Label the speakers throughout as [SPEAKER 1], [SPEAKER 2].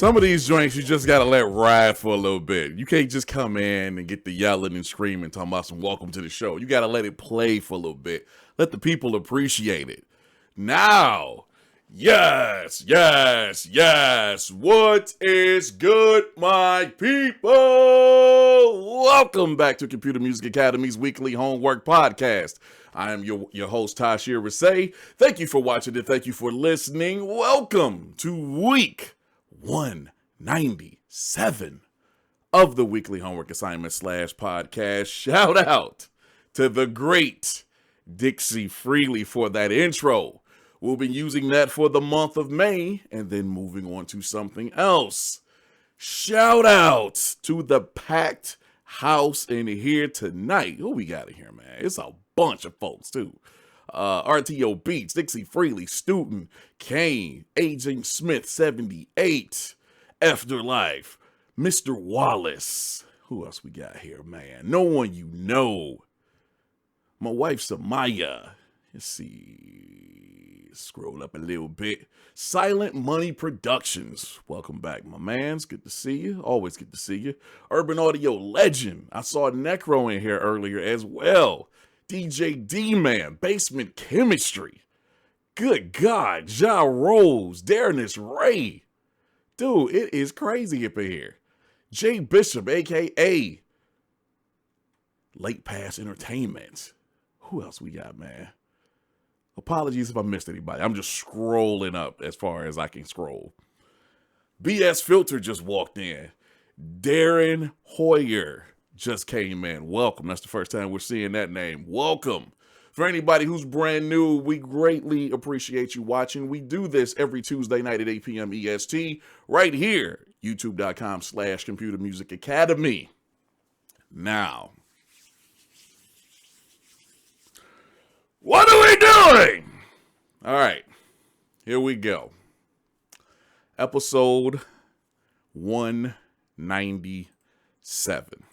[SPEAKER 1] Some of these joints you just gotta let ride for a little bit. You can't just come in and get the yelling and screaming, talking about some welcome to the show. You gotta let it play for a little bit. Let the people appreciate it. Now, yes. What is good, my people? Welcome back to Computer Music Academy's weekly homework podcast. I am your host, Tasherre Risay. Thank you for watching and thank you for listening. Welcome to week 197 of the weekly homework assignment / podcast. Shout out to the great Dixie Freely for that intro. We'll be using that for the month of May and then moving on to something else. Shout out to the packed house in here tonight. Who we got in here, man? It's a bunch of folks too. RTO Beats, Dixie Freely, Student, Kane, Agent Smith 78, Afterlife, Mr. Wallace. Who else we got here, man? No one you know. My wife Samaya. Let's see. Scroll up a little bit. Silent Money Productions. Welcome back, my mans. Good to see you. Always good to see you. Urban Audio Legend. I saw Necro in here earlier as well. DJ D-Man, Basement Chemistry. Good God, Ja Rose, Dynasty Ray. Dude, it is crazy up in here. Jay Bishop, a.k.a. Late Pass Entertainment. Who else we got, man? Apologies if I missed anybody. I'm just scrolling up as far as I can scroll. BS Filter just walked in. Darren Hoyer just came in. Welcome. That's the first time we're seeing that name. Welcome. For anybody who's brand new, we greatly appreciate you watching. We do this every Tuesday night at 8 p.m. EST right here, youtube.com/Computer Music Academy. Now, what are we doing? All right, here we go. Episode 197.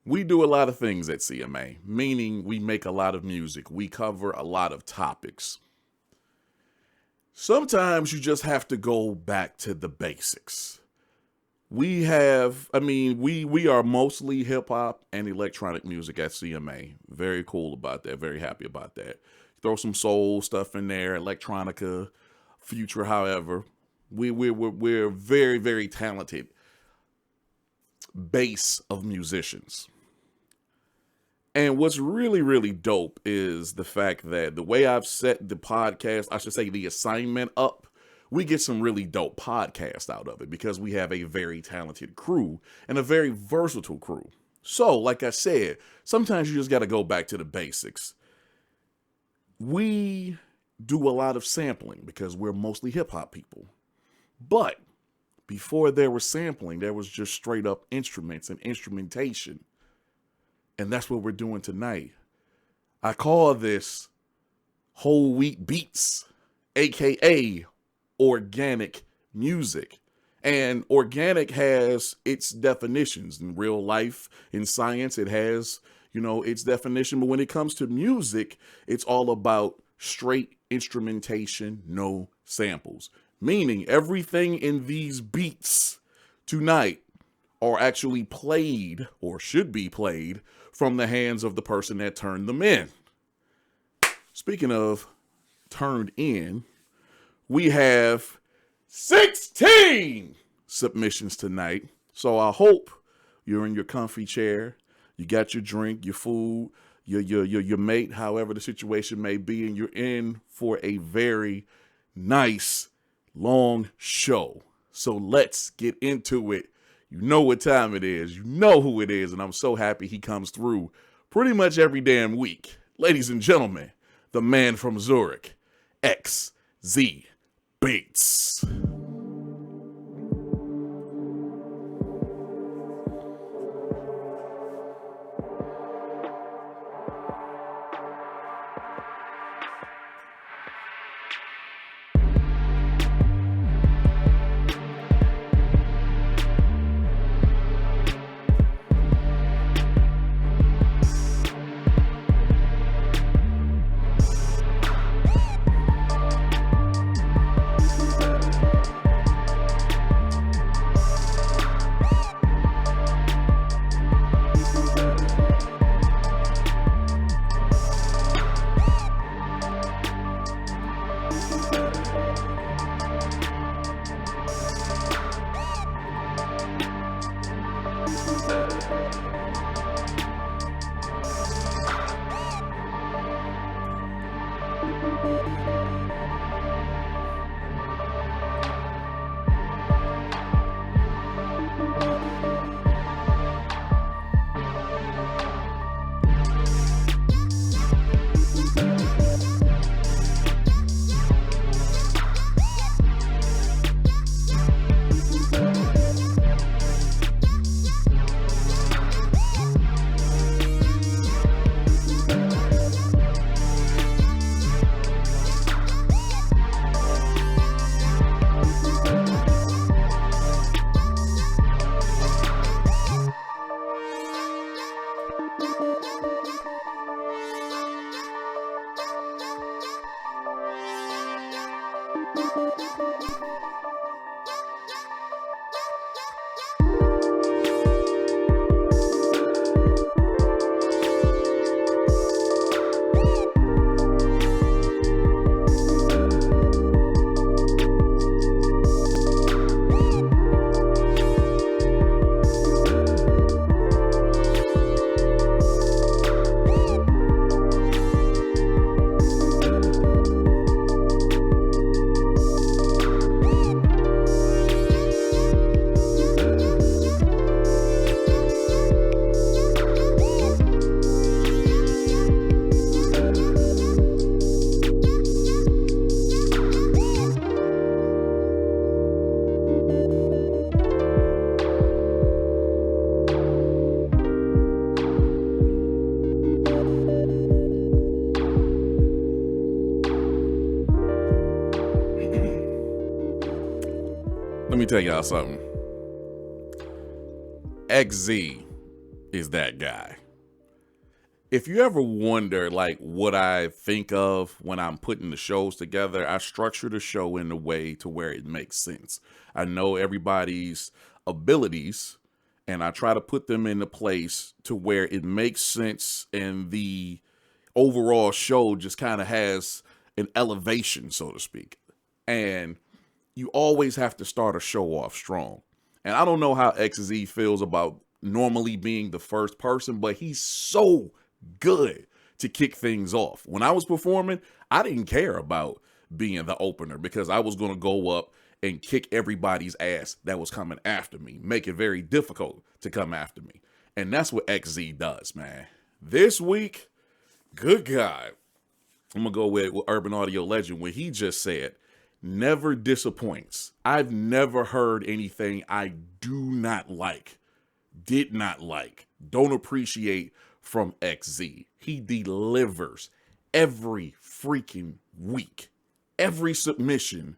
[SPEAKER 1] We do a lot of things at CMA, meaning we make a lot of music. We cover a lot of topics. Sometimes you just have to go back to the basics. We are mostly hip hop and electronic music at CMA. Very cool about that. Very happy about that. Throw some soul stuff in there, electronica, future, however. We're very, very talented base of musicians. And what's really, really dope is the fact that the way I've set the podcast, I should say the assignment up, we get some really dope podcasts out of it because we have a very talented crew and a very versatile crew. So, like I said, sometimes you just got to go back to the basics. We do a lot of sampling because we're mostly hip hop people. But before there was sampling, there was just straight up instruments and instrumentation. And that's what we're doing tonight. I call this whole wheat beats, aka organic music. And organic has its definitions in real life, in science. It has, its definition. But when it comes to music, it's all about straight instrumentation, no samples. Meaning everything in these beats tonight are actually played or should be played from the hands of the person that turned them in. Speaking of turned in, we have 16 submissions tonight. So I hope you're in your comfy chair, you got your drink, your food, your mate, however the situation may be, and you're in for a very nice long show. So let's get into it. You know what time it is. You know who it is. And I'm so happy he comes through pretty much every damn week. Ladies and gentlemen, the man from Zurich, XZ Beats. Let me tell y'all something. XZ is that guy. If you ever wonder like what I think of when I'm putting the shows together, I structure the show in a way to where it makes sense. I know everybody's abilities and I try to put them in a place to where it makes sense and the overall show just kind of has an elevation, so to speak. And you always have to start a show off strong. And I don't know how XZ feels about normally being the first person, but he's so good to kick things off. When I was performing, I didn't care about being the opener because I was going to go up and kick everybody's ass that was coming after me, make it very difficult to come after me. And that's what XZ does, man. This week, good God, I'm going to go with Urban Audio Legend when he just said, never disappoints. I've never heard anything I do not like, did not like, don't appreciate from XZ. He delivers every freaking week. Every submission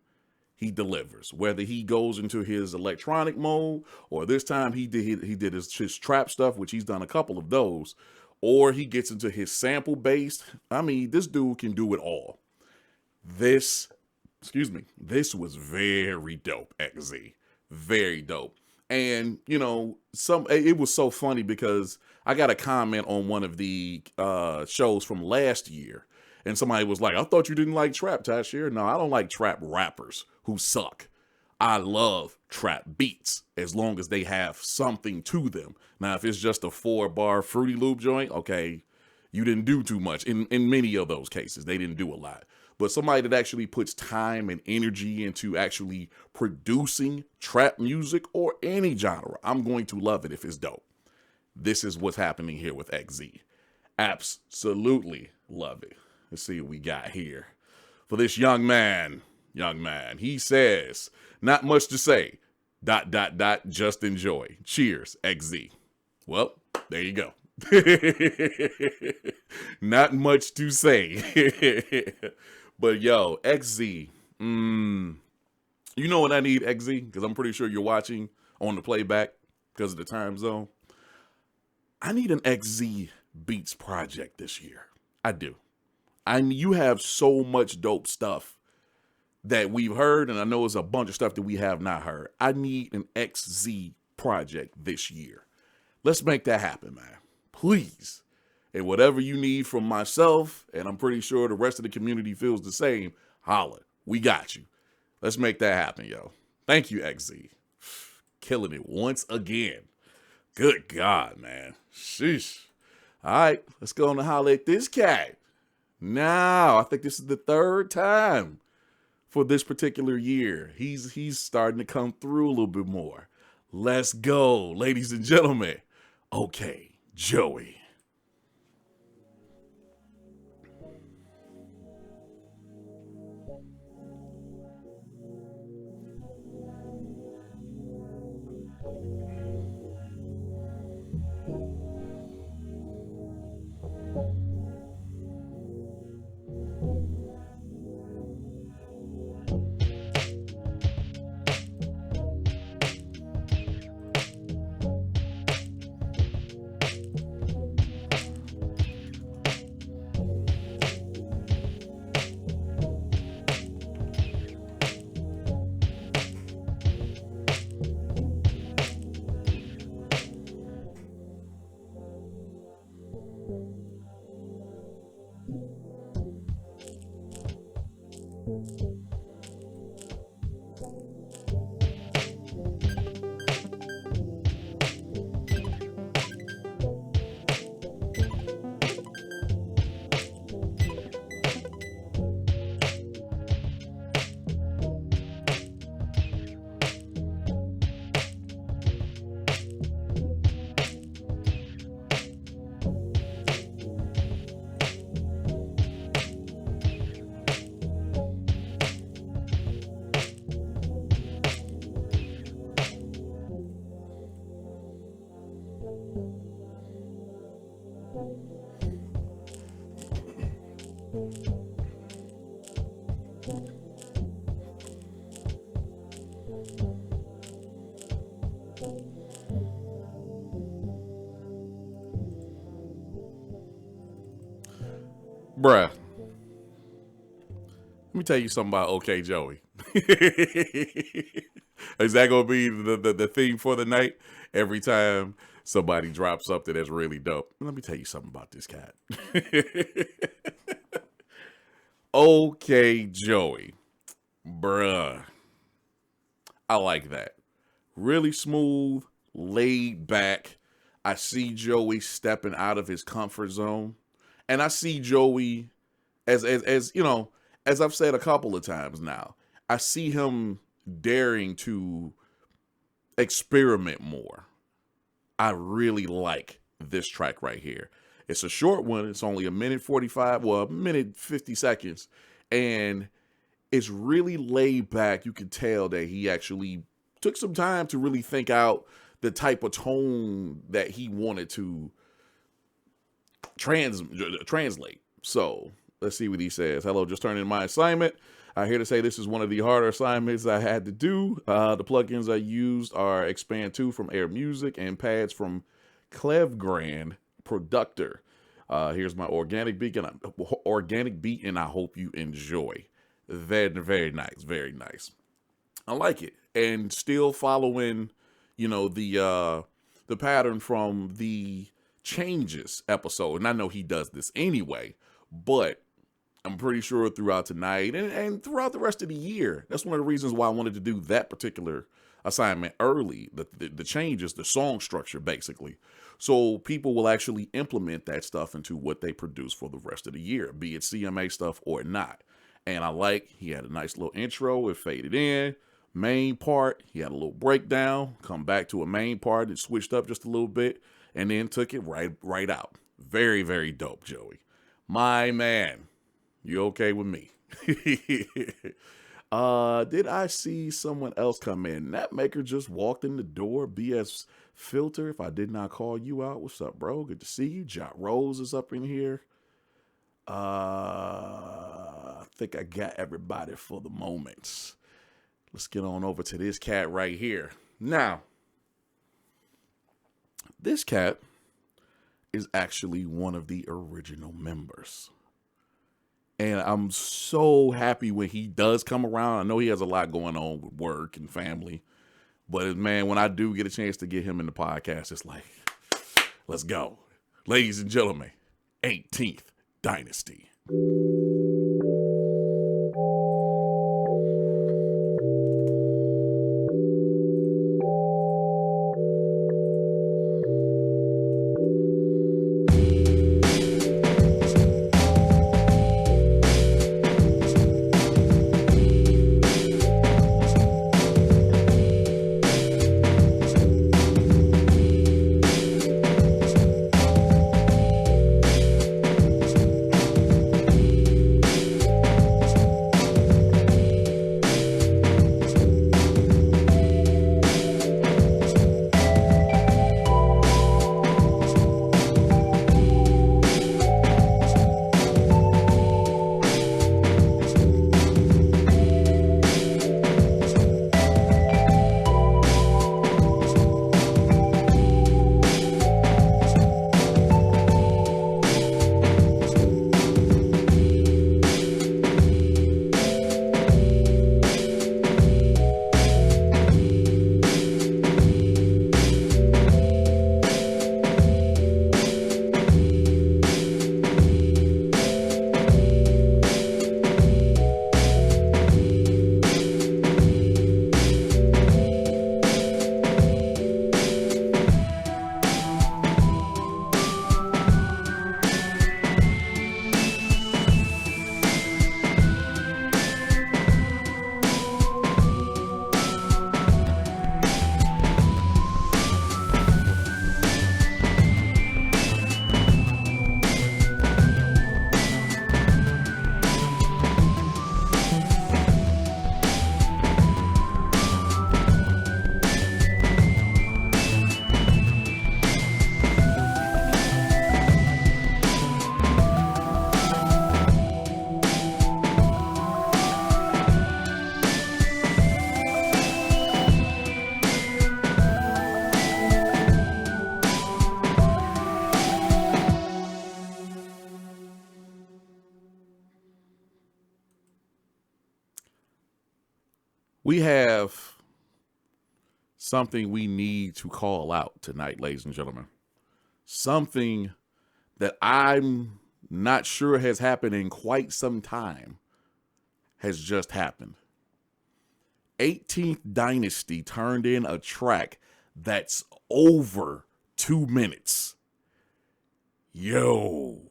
[SPEAKER 1] he delivers, whether he goes into his electronic mode or this time he did his trap stuff, which he's done a couple of those, or he gets into his sample based. I mean, this dude can do it all. This was very dope, XZ. Very dope. And, you know, it was so funny because I got a comment on one of the shows from last year. And somebody was like, I thought you didn't like trap, Tasherre. No, I don't like trap rappers who suck. I love trap beats as long as they have something to them. Now, if it's just a 4-bar Fruity Loop joint, okay, you didn't do too much. In many of those cases, they didn't do a lot. But somebody that actually puts time and energy into actually producing trap music or any genre, I'm going to love it if it's dope. This is what's happening here with XZ. Absolutely love it. Let's see what we got here. For this young man, he says, not much to say, ... just enjoy. Cheers, XZ. Well, there you go. Not much to say. But yo, XZ, you know what I need, XZ? Because I'm pretty sure you're watching on the playback because of the time zone. I need an XZ Beats project this year. I do. You have so much dope stuff that we've heard, and I know it's a bunch of stuff that we have not heard. I need an XZ project this year. Let's make that happen, man. Please. And whatever you need from myself, and I'm pretty sure the rest of the community feels the same, holla. We got you. Let's make that happen, yo. Thank you, XZ. Killing it once again. Good God, man. Sheesh. All right, let's go on and holla at this cat. Now, I think this is the third time for this particular year. He's starting to come through a little bit more. Let's go, ladies and gentlemen. Okay, Joey. Bruh, let me tell you something about OK Joey. Is that gonna be the theme for the night? Every time somebody drops something that's really dope. Let me tell you something about this cat. OK Joey. Bruh. I like that. Really smooth, laid back. I see Joey stepping out of his comfort zone. And I see Joey as you know, as I've said a couple of times now, I see him daring to experiment more. I really like this track right here. It's a short one. It's only a minute 45, well, a minute 50 seconds. And it's really laid back. You can tell that he actually took some time to really think out the type of tone that he wanted to translate. So let's see what he says. Hello, just turned in my assignment. I'm here to say this is one of the harder assignments I had to do. The plugins I used are Expand 2 from Air Music and Pads from Clevgrand Productor. Here's my organic beat, and I hope you enjoy. Very, very nice, very nice. I like it, and still following, you know, the pattern from the Changes episode. And I know he does this anyway, but I'm pretty sure throughout tonight and throughout the rest of the year, that's one of the reasons why I wanted to do that particular assignment early. The Changes, the song structure, basically. So people will actually implement that stuff into what they produce for the rest of the year, be it CMA stuff or not. And I like, he had a nice little intro, it faded in. Main part, he had a little breakdown, come back to a main part, it switched up just a little bit, and then took it right out. Very, very dope, Joey. My man. You okay with me? Did I see someone else come in? Netmaker just walked in the door. BS Filter, if I did not call you out. What's up, bro? Good to see you. Jot Rose is up in here. I think I got everybody for the moment. Let's get on over to this cat right here. Now, this cat is actually one of the original members. And I'm so happy when he does come around. I know he has a lot going on with work and family. But man, when I do get a chance to get him in the podcast, it's like, let's go. Ladies and gentlemen, 18th Dynasty. We have something we need to call out tonight, ladies and gentlemen. Something that I'm not sure has happened in quite some time has just happened. 18th Dynasty turned in a track that's over 2 minutes. Yo.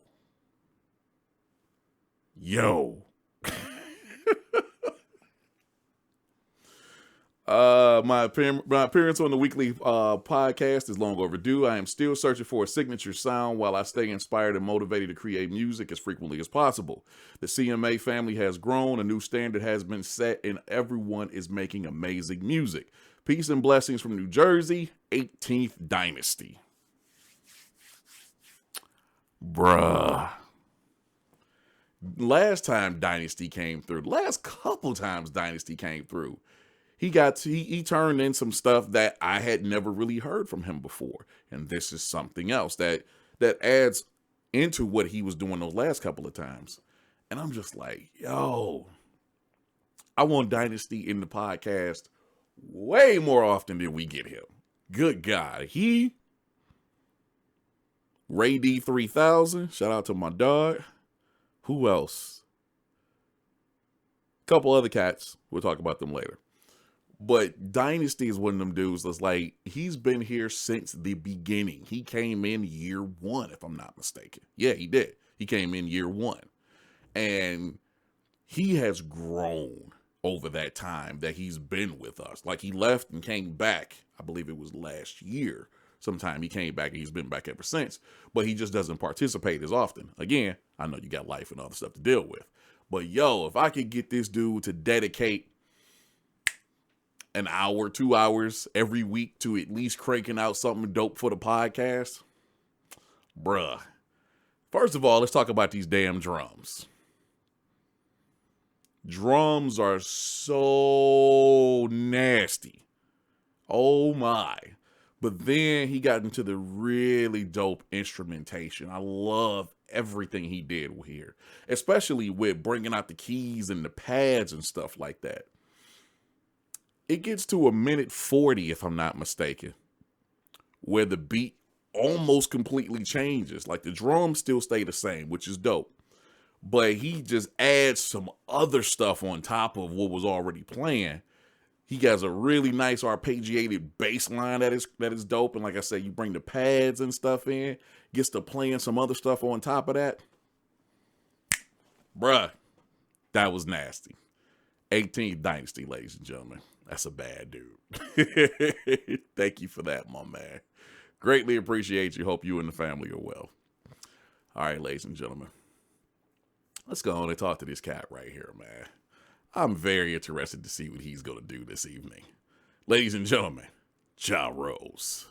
[SPEAKER 1] My appearance on the weekly podcast is long overdue. I am still searching for a signature sound while I stay inspired and motivated to create music as frequently as possible. The CMA family has grown, a new standard has been set, and everyone is making amazing music. Peace and blessings from New Jersey, 18th Dynasty. Bruh. Last time Dynasty came through, last couple times Dynasty came through, he turned in some stuff that I had never really heard from him before. And this is something else that adds into what he was doing those last couple of times. And I'm just like, yo, I want Dynasty in the podcast way more often than we get him. Good God. Raegene 3000, shout out to my dog. Who else? A couple other cats. We'll talk about them later. But Dynasty is one of them dudes that's like, he's been here since the beginning. He came in year 1, if I'm not mistaken. Yeah, he did. He came in year 1. And he has grown over that time that he's been with us. Like, he left and came back, I believe it was last year. Sometime he came back and he's been back ever since. But he just doesn't participate as often. Again, I know you got life and other stuff to deal with. But yo, if I could get this dude to dedicate an hour, 2 hours every week to at least cranking out something dope for the podcast, bruh. First of all, let's talk about these damn drums. Drums are so nasty. Oh my. But then he got into the really dope instrumentation. I love everything he did here, especially with bringing out the keys and the pads and stuff like that. It gets to 1:40, if I'm not mistaken, where the beat almost completely changes. Like, the drums still stay the same, which is dope. But he just adds some other stuff on top of what was already playing. He has a really nice arpeggiated bass line that is dope. And like I said, you bring the pads and stuff in, gets to playing some other stuff on top of that. Bruh, that was nasty. 18th Dynasty, ladies and gentlemen. That's a bad dude. Thank you for that, my man. Greatly appreciate you. Hope you and the family are well. All right, ladies and gentlemen. Let's go on and talk to this cat right here, man. I'm very interested to see what he's going to do this evening. Ladies and gentlemen, Ja Rose.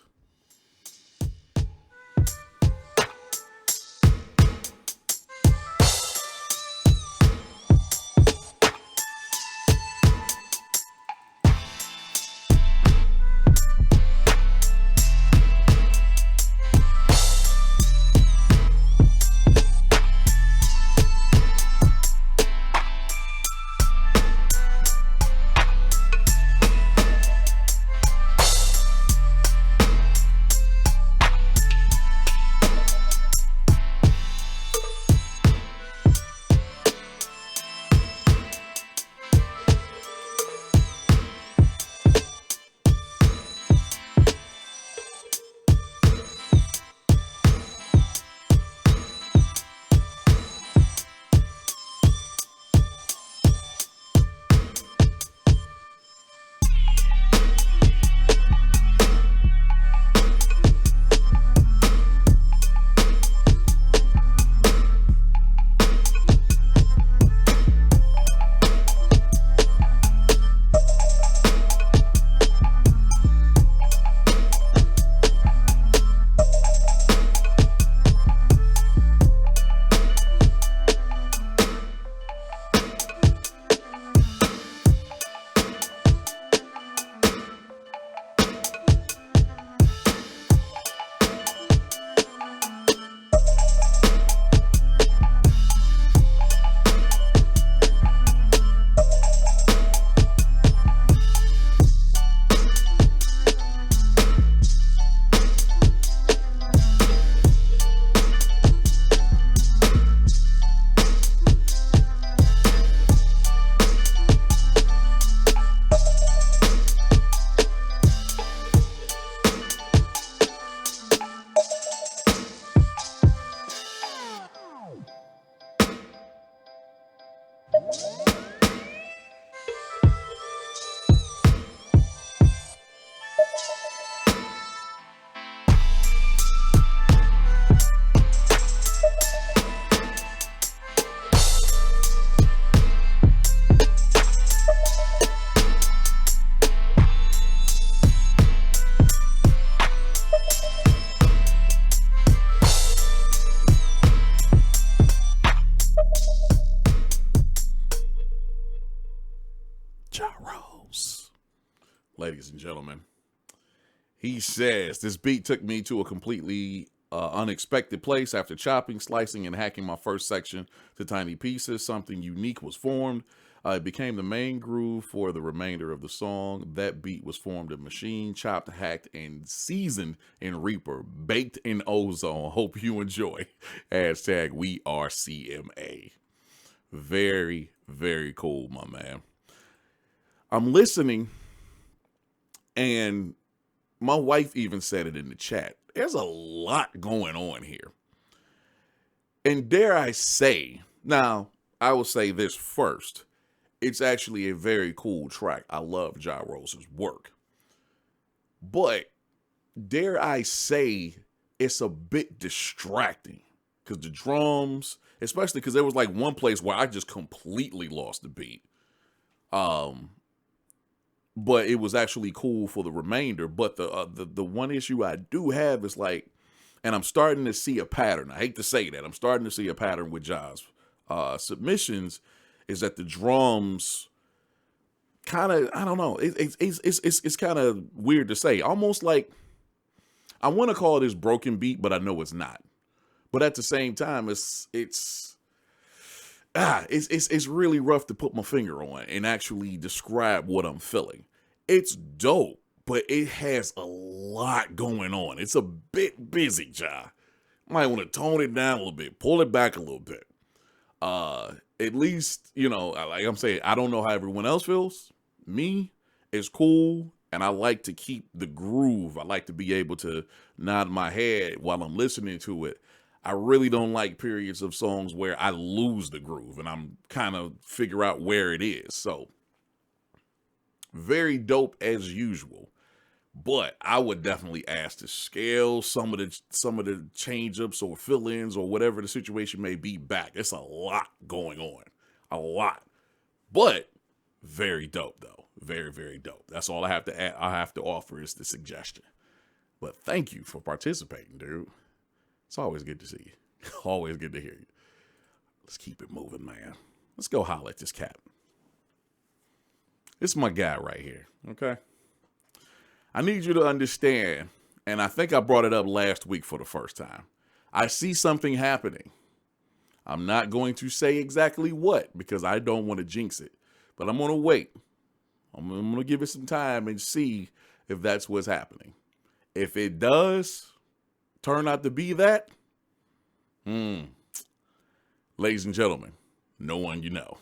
[SPEAKER 1] gyros. Ladies and gentlemen, he says, this beat took me to a completely unexpected place. After chopping, slicing, and hacking my first section to tiny pieces, something unique was formed. It became the main groove for the remainder of the song. That beat was formed in Machine, chopped, hacked, and seasoned in Reaper, baked in Ozone. Hope you enjoy. Hashtag we are CMA. Very, very cool, my man. I'm listening, and my wife even said it in the chat. There's a lot going on here. And dare I say, now, I will say this first. It's actually a very cool track. I love Gyros' work. But dare I say, it's a bit distracting. Because the drums, especially because there was like one place where I just completely lost the beat. But it was actually cool for the remainder. But the one issue I do have is like, and I'm starting to see a pattern. I hate to say that. I'm starting to see a pattern with Jaws submissions, is that the drums kind of, I don't know, it's kind of weird to say. Almost like, I want to call this broken beat, but I know it's not. But at the same time, it's really rough to put my finger on and actually describe what I'm feeling. It's dope, but it has a lot going on. It's a bit busy, Ja. Might want to tone it down a little bit, pull it back a little bit. At least, you know, like I'm saying, I don't know how everyone else feels. Me, it's cool, and I like to keep the groove. I like to be able to nod my head while I'm listening to it. I really don't like periods of songs where I lose the groove and I'm kind of figure out where it is. So, very dope as usual. But I would definitely ask to scale some of the change-ups or fill-ins or whatever the situation may be back. It's a lot going on. A lot. But very dope, though. Very, very dope. That's all I have to add. I have to offer is the suggestion. But thank you for participating, dude. It's always good to see you. Always good to hear you. Let's keep it moving, man. Let's go holler at this cat. This is my guy right here, okay? I need you to understand, and I think I brought it up last week for the first time. I see something happening. I'm not going to say exactly what because I don't want to jinx it, but I'm going to wait. I'm going to give it some time and see if that's what's happening. If it does turn out to be that, ladies and gentlemen, no one you know.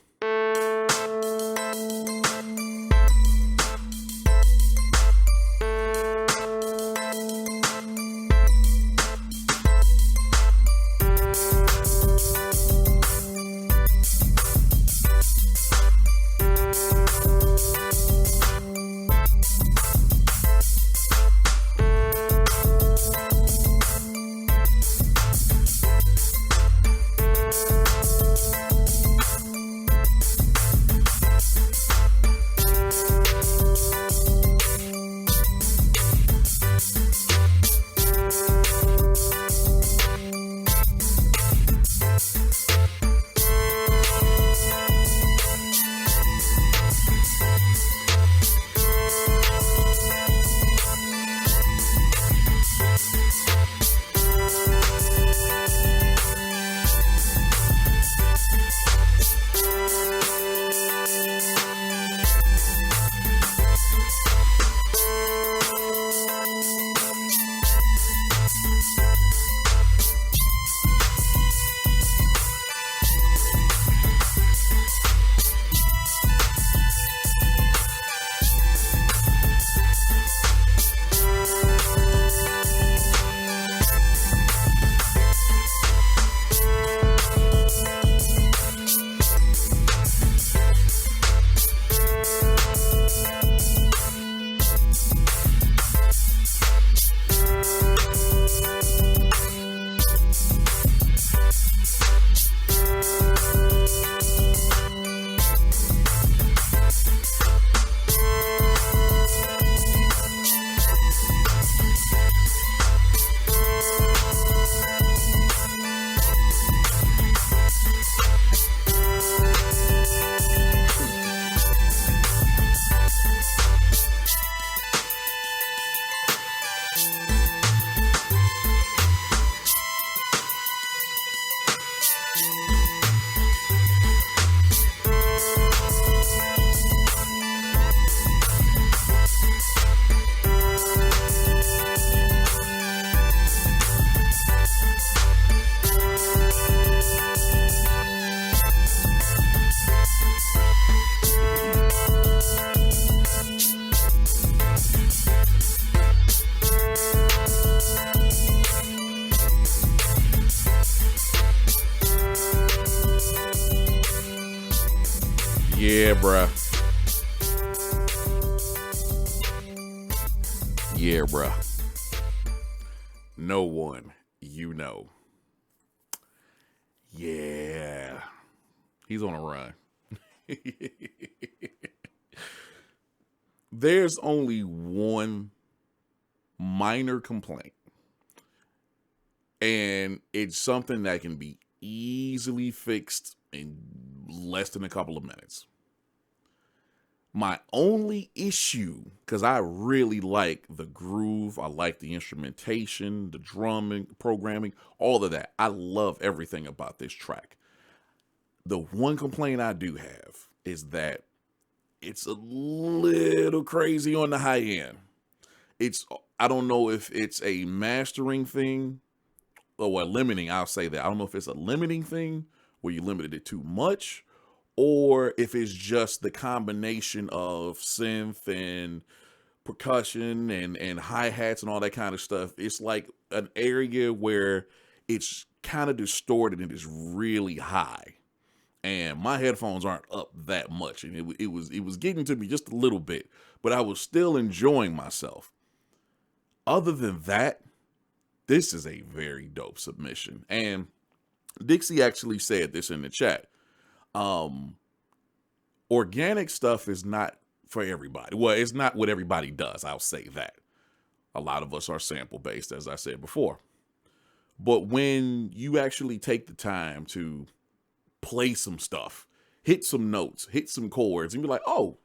[SPEAKER 1] Yeah, bruh. Yeah, bruh. No one you know. Yeah. He's on a run. There's only one minor complaint, and it's something that can be easily fixed in less than a couple of minutes. My only issue, because I really like the groove, I like the instrumentation, the drumming, programming, all of that. I love everything about this track. The one complaint I do have is that it's a little crazy on the high end. I don't know if it's a mastering thing or a limiting. I'll say that. I don't know if it's a limiting thing where you limited it too much, or if it's just the combination of synth and percussion and hi-hats and all that kind of stuff. It's like an area where it's kind of distorted and it's really high. And my headphones aren't up that much, and it was getting to me just a little bit, but I was still enjoying myself. Other than that, this is a very dope submission. And Dixie actually said this in the chat. Organic stuff is not for everybody. Well, it's not what everybody does. I'll say that. A lot of us are sample based, as I said before. But when you actually take the time to play some stuff, hit some notes, hit some chords, and be like, well,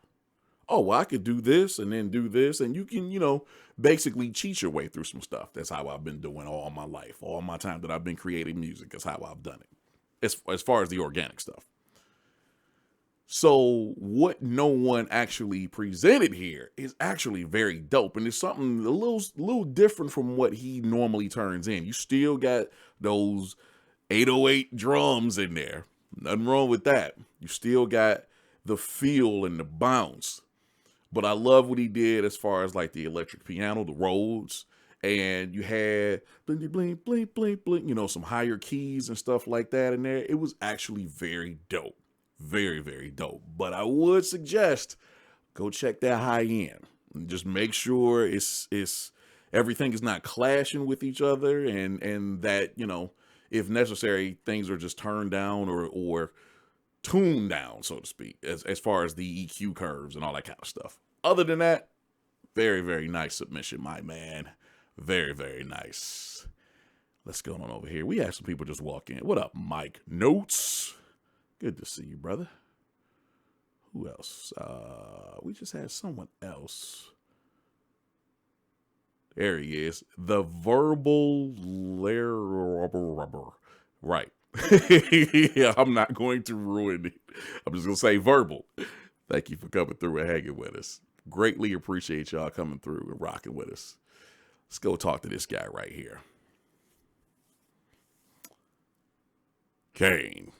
[SPEAKER 1] I could do this and then do this. And you can, basically cheat your way through some stuff. That's how I've been doing all my life. All my time that I've been creating music is how I've done it. As far as the organic stuff. So what no one actually presented here is actually very dope. And it's something a little different from what he normally turns in. You still got those 808 drums in there. Nothing wrong with that. You still got the feel and the bounce. But I love what he did as far as like the electric piano, the Rhodes, and you had blink, blink, blink, blink, blink, some higher keys and stuff like that in there. It was actually very dope. Very, very dope. But I would suggest go check that high end and just make sure it's everything is not clashing with each other, and that, if necessary, things are just turned down or tuned down, so to speak, as far as the EQ curves and all that kind of stuff. Other than that, very, very nice submission, my man. Very, very nice. Let's go on over here. We had some people just walk in. What up, Mike Notes? Good to see you, brother. Who else? We just had someone else. There he is. The verbal rubber. Right. Yeah, I'm not going to ruin it. I'm just going to say verbal. Thank you for coming through and hanging with us. Greatly appreciate y'all coming through and rocking with us. Let's go talk to this guy right here. Kane.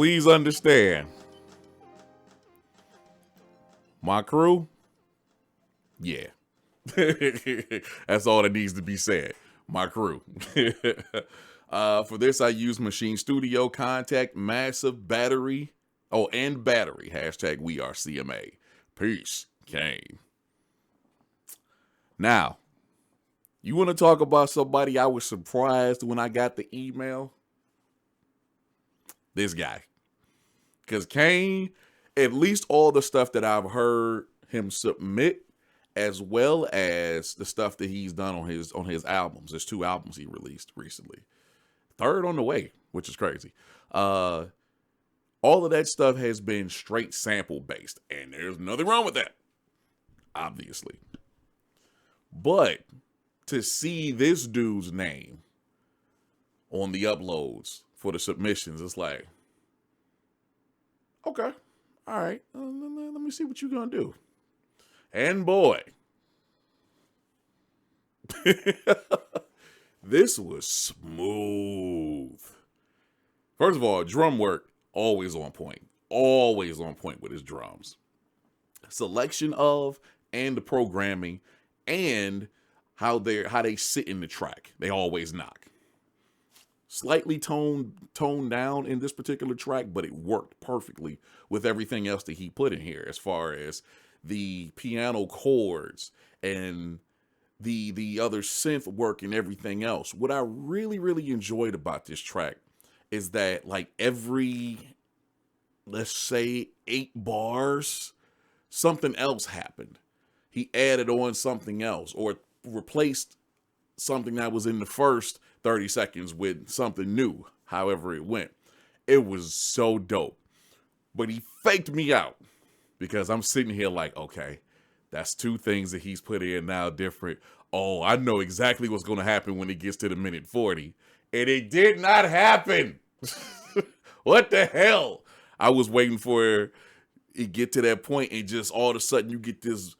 [SPEAKER 1] please understand. My crew, yeah. That's all that needs to be said. My crew. For this, I use Machine Studio, Contact, Massive, Battery. Oh, and Battery. Hashtag we are CMA. Peace. Kane. Now, you want to talk about somebody I was surprised when I got the email? This guy. Because Kane, at least all the stuff that I've heard him submit, as well as the stuff that he's done on his albums. There's 2 albums he released recently. 3rd on the way, which is crazy. All of that stuff has been straight sample based, and there's nothing wrong with that, obviously. But to see this dude's name on the uploads for the submissions, it's like, okay, all right, let me see what you're gonna do. And boy, this was smooth. First of all, drum work, always on point. Always on point with his drums. Selection of and the programming and how they sit in the track. They always knock. Slightly toned down in this particular track, but it worked perfectly with everything else that he put in here as far as the piano chords and the other synth work and everything else. What I really, really enjoyed about this track is that like every, let's say 8 bars, something else happened. He added on something else or replaced something that was in the first 30 seconds with something new, however it went. It was so dope. But he faked me out because I'm sitting here like, okay, that's 2 things that he's put in now different. Oh, I know exactly what's going to happen when it gets to the minute 40. And it did not happen. What the hell? I was waiting for it get to that point and just all of a sudden you get this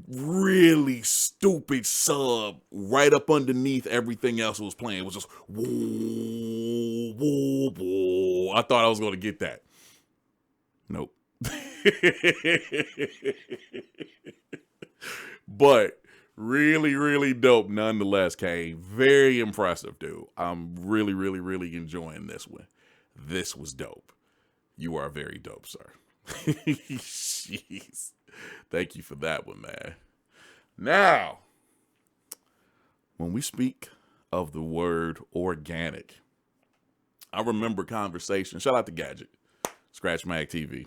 [SPEAKER 1] really stupid sub right up underneath everything else was playing. It was just whoa, whoa, whoa. I thought I was going to get that. Nope. But really, really dope nonetheless, Kane. Very impressive, dude. I'm really, really, really enjoying this one. This was dope. You are very dope, sir. Jeez. Thank you for that one, man. Now, when we speak of the word organic, I remember conversations. Shout out to Gadget, Scratch Mag TV.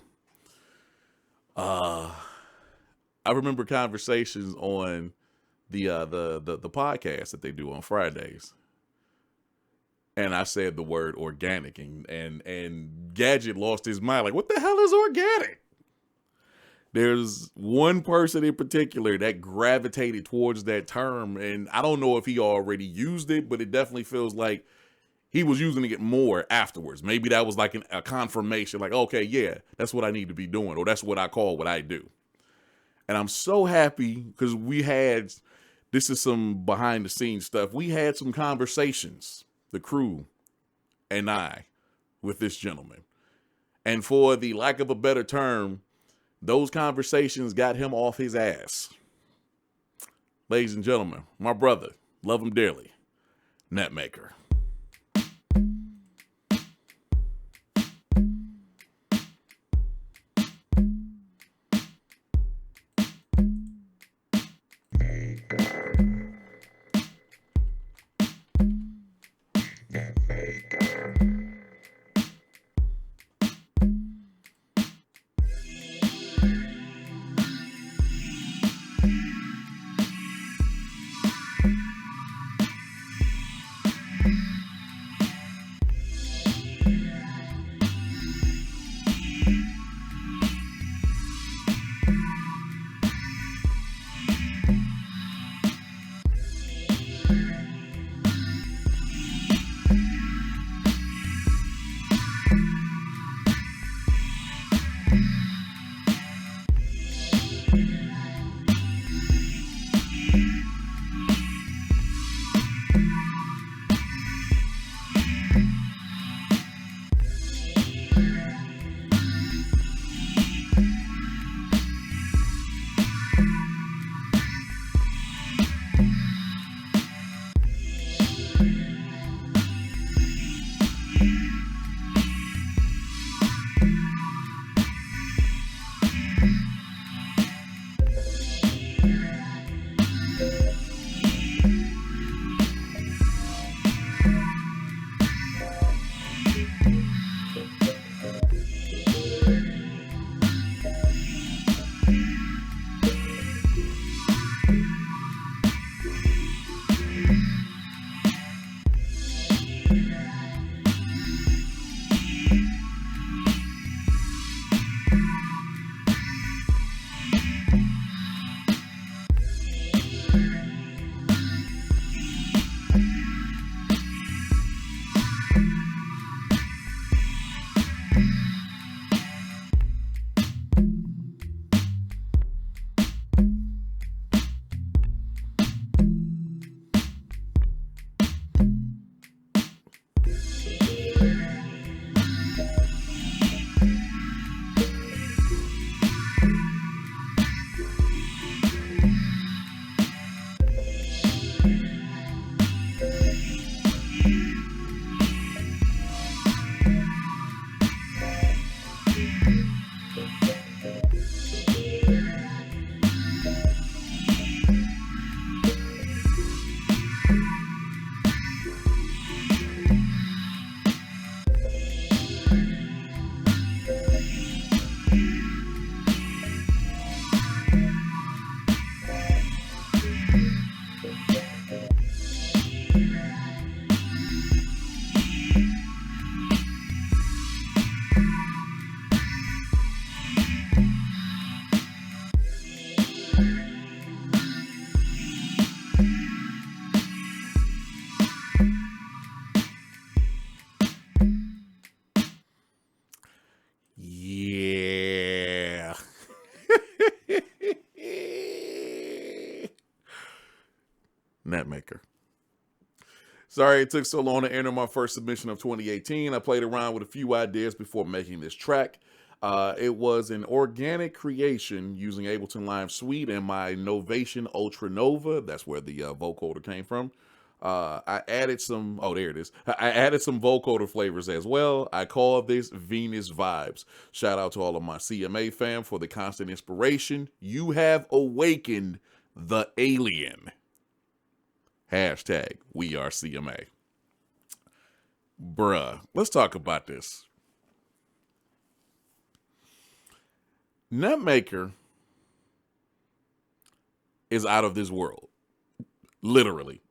[SPEAKER 1] I remember conversations on the podcast that they do on Fridays. And I said the word organic and Gadget lost his mind. Like, what the hell is organic? There's one person in particular that gravitated towards that term. And I don't know if he already used it, but it definitely feels like he was using it more afterwards. Maybe that was like a confirmation. Like, okay, yeah, that's what I need to be doing. Or that's what I call what I do. And I'm so happy because this is some behind the scenes stuff. We had some conversations, the crew and I, with this gentleman. And for the lack of a better term, those conversations got him off his ass. Ladies and gentlemen, my brother, love him dearly, Netmaker. Netmaker. Sorry it took so long to enter my first submission of 2018. I played around with a few ideas before making this track. It was an organic creation using Ableton Live Suite and my Novation Ultra Nova. That's where the vocoder came from. I added some, oh, there it is. I added some vocoder flavors as well. I call this Venus Vibes. Shout out to all of my CMA fam for the constant inspiration. You have awakened the alien. Hashtag we are CMA. Bruh, let's talk about this. Netmaker is out of this world. Literally.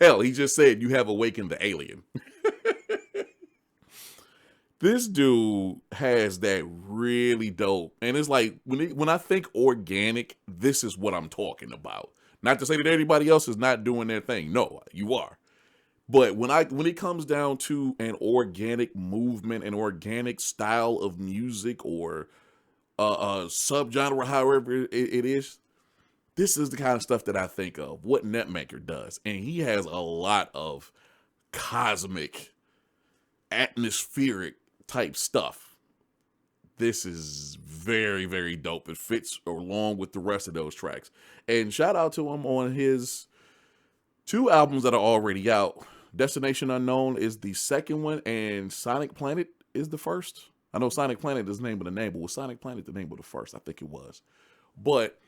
[SPEAKER 1] Hell, he just said you have awakened the alien. This dude has that really dope. And it's like, when I think organic, this is what I'm talking about. Not to say that everybody else is not doing their thing. No, you are. But when it comes down to an organic movement, an organic style of music, or a subgenre, however it is, this is the kind of stuff that I think of, what Netmaker does. And he has a lot of cosmic, atmospheric type stuff. This is very, very dope. It fits along with the rest of those tracks. And shout out to him on his 2 albums that are already out. Destination Unknown is the second one, and Sonic Planet is the first. I know Sonic Planet is the name of the name, but was Sonic Planet the name of the first? I think it was. But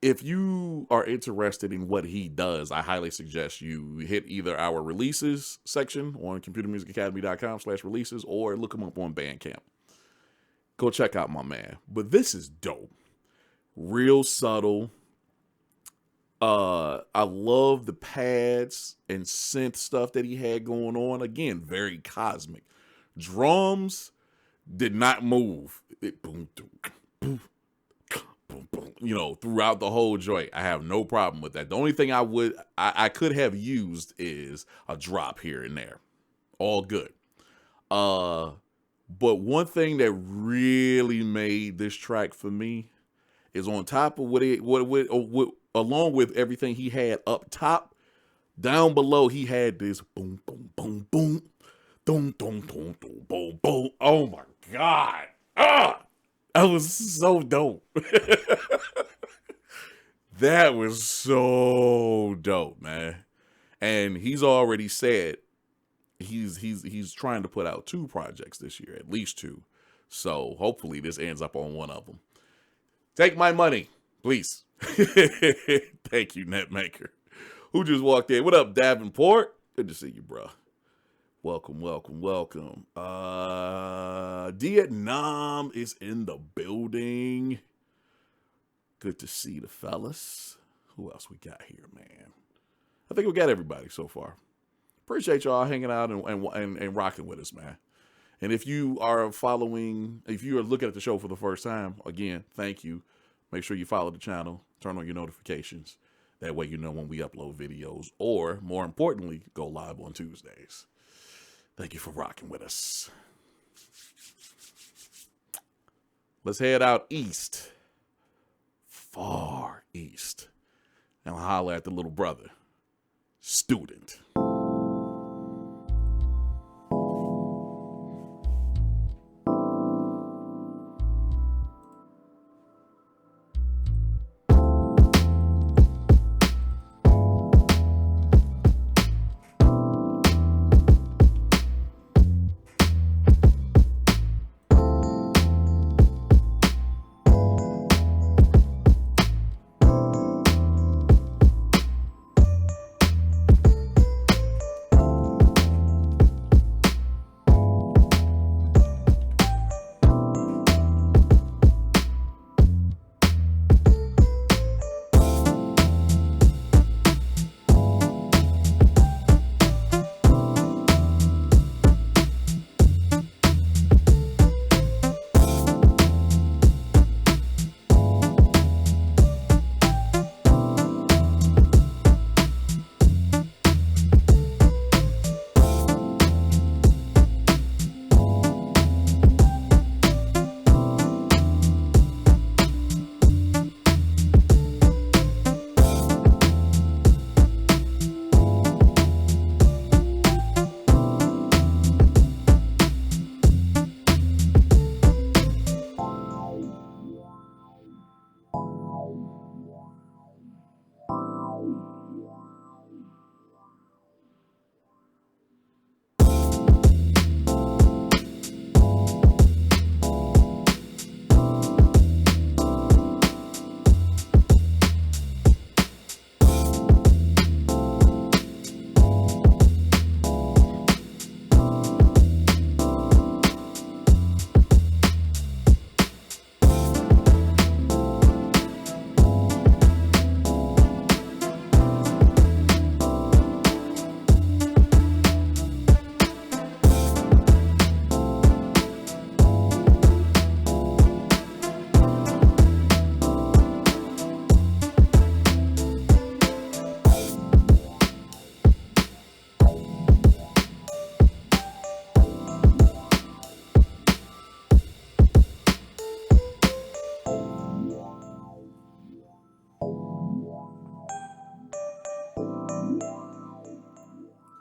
[SPEAKER 1] if you are interested in what he does, I highly suggest you hit either our releases section on computermusicacademy.com/releases or look him up on Bandcamp. Go check out my man. But this is dope. Real subtle. I love the pads and synth stuff that he had going on. Again, very cosmic. Drums did not move. It boom, boom, boom, boom, boom, you know, throughout the whole joint. I have no problem with that. The only thing I could have used is a drop here and there. All good. But one thing that really made this track for me is on top of what along with everything he had up top, down below he had this boom, boom, boom, boom, boom, boom, boom, boom, boom, boom. Oh my God. That was so dope. That was so dope, man. And he's already said he's trying to put out 2 projects this year, at least 2. So hopefully this ends up on one of them. Take my money, please. Thank you, Netmaker. Who just walked in? What up, Davenport? Good to see you, bro. Welcome, welcome, welcome. Vietnam is in the building. Good to see the fellas. Who else we got here, man? I think we got everybody so far. Appreciate y'all hanging out and rocking with us, man. And if you are looking at the show for the first time, again, thank you. Make sure you follow the channel, turn on your notifications. That way you know when we upload videos, or more importantly, go live on Tuesdays. Thank you for rocking with us. Let's head out east. Far east. And I'll holler at the little brother. Student.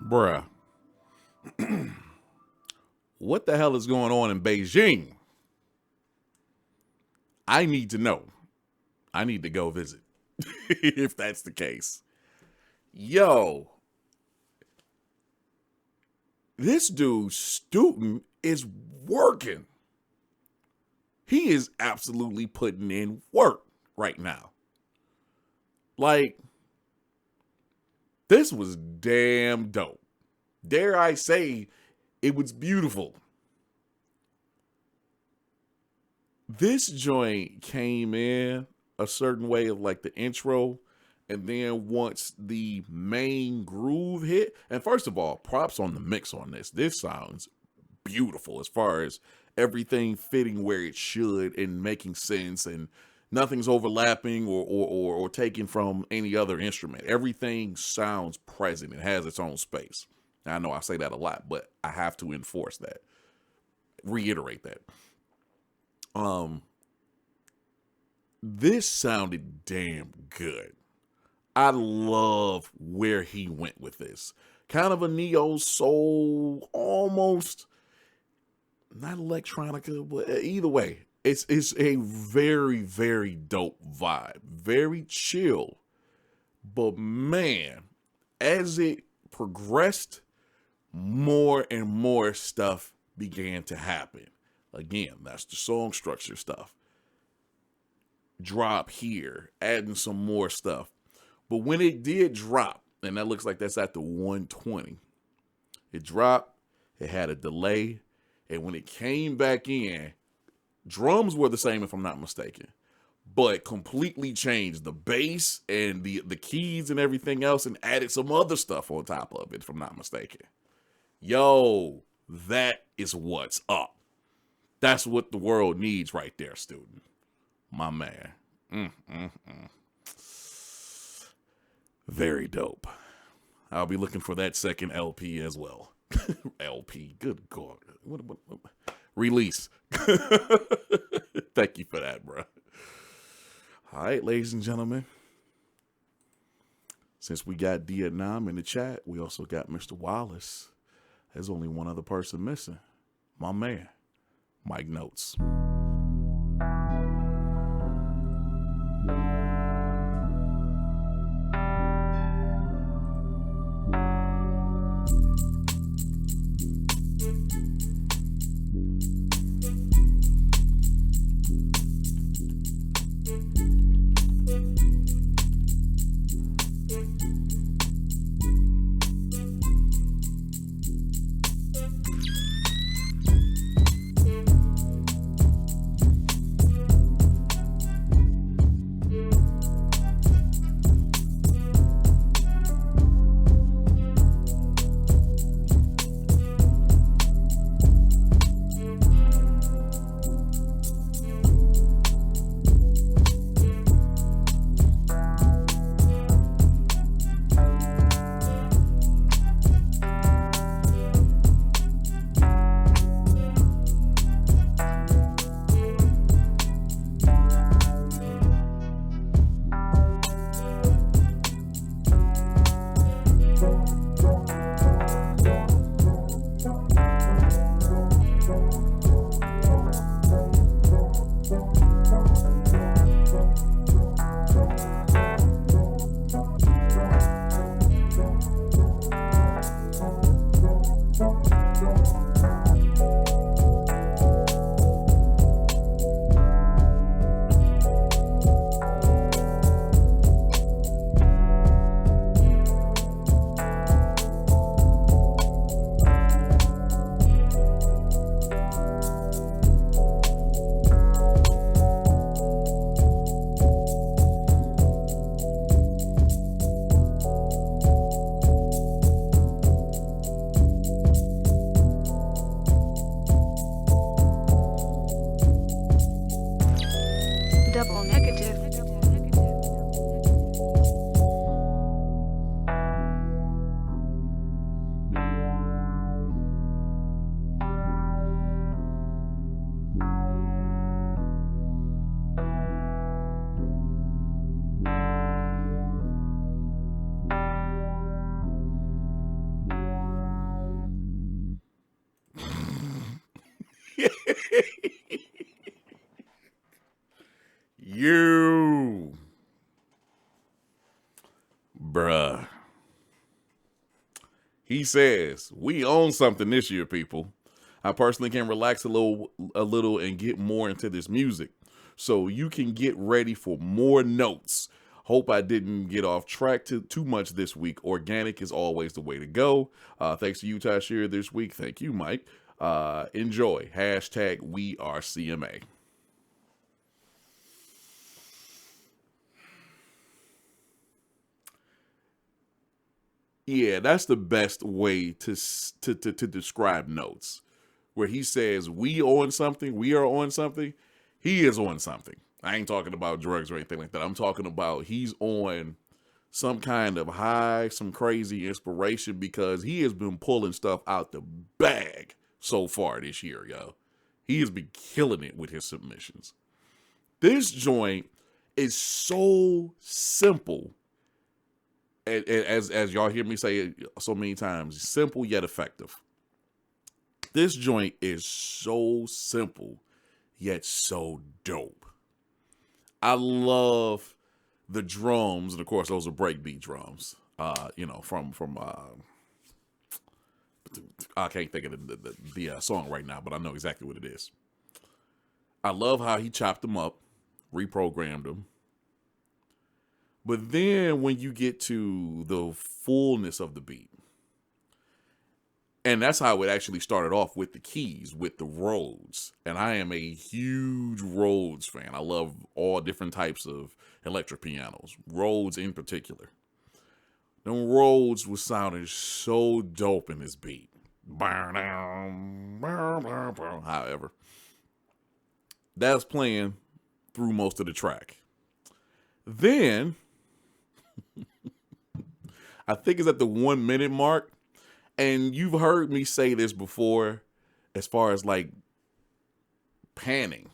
[SPEAKER 1] Bruh, what the hell is going on in Beijing? I need to know. I need to go visit if that's the case. Yo, this dude's student is working. He is absolutely putting in work right now. Like, this was damn dope. Dare I say, it was beautiful. This joint came in a certain way of like the intro, and then once the main groove hit, and first of all, props on the mix on this. This sounds beautiful as far as everything fitting where it should and making sense, and nothing's overlapping or taken from any other instrument. Everything sounds present. It has its own space. Now, I know I say that a lot, but I have to enforce that, reiterate that. This sounded damn good. I love where he went with this. Kind of a neo soul, almost not electronica, but either way, it's a very, very dope vibe. Very chill. But man, as it progressed, more and more stuff began to happen. Again, that's the song structure stuff. Drop here, adding some more stuff. But when it did drop, and that looks like that's at the 120, it dropped, it had a delay, and when it came back in, drums were the same if I'm not mistaken, but completely changed the bass and the keys and everything else and added some other stuff on top of it if I'm not mistaken. Yo, that is what's up. That's what the world needs right there, student. My man. Very dope. I'll be looking for that second LP as well. LP, good God. What? Release. Thank you for that, bro. All right, ladies and gentlemen. Since we got Vietnam in the chat, we also got Mr. Wallace. There's only one other person missing. My man, Mike Notes.
[SPEAKER 2] Double negative.
[SPEAKER 1] You, bruh. He says, we own something this year, people. I personally can relax a little and get more into this music. So you can get ready for more notes. Hope I didn't get off track too much this week. Organic is always the way to go. Thanks to you, Tasherre, this week. Thank you, Mike. Enjoy. Hashtag we are CMA. Yeah, that's the best way to describe notes. Where he says we on something, we are on something, he is on something. I ain't talking about drugs or anything like that. I'm talking about he's on some kind of high, some crazy inspiration because he has been pulling stuff out the bag so far this year, yo. He has been killing it with his submissions. This joint is so simple. And as y'all hear me say it so many times, simple yet effective. This joint is so simple yet so dope. I love the drums, and of course those are breakbeat drums. From I can't think of the song right now, but I know exactly what it is. I love how he chopped them up, reprogrammed them. But then when you get to the fullness of the beat, and that's how it actually started off with the keys, with the Rhodes. And I am a huge Rhodes fan. I love all different types of electric pianos, Rhodes in particular. Them Rhodes was sounding so dope in this beat. However, that's playing through most of the track. Then, I think it's at the 1 minute mark. And you've heard me say this before, as far as like panning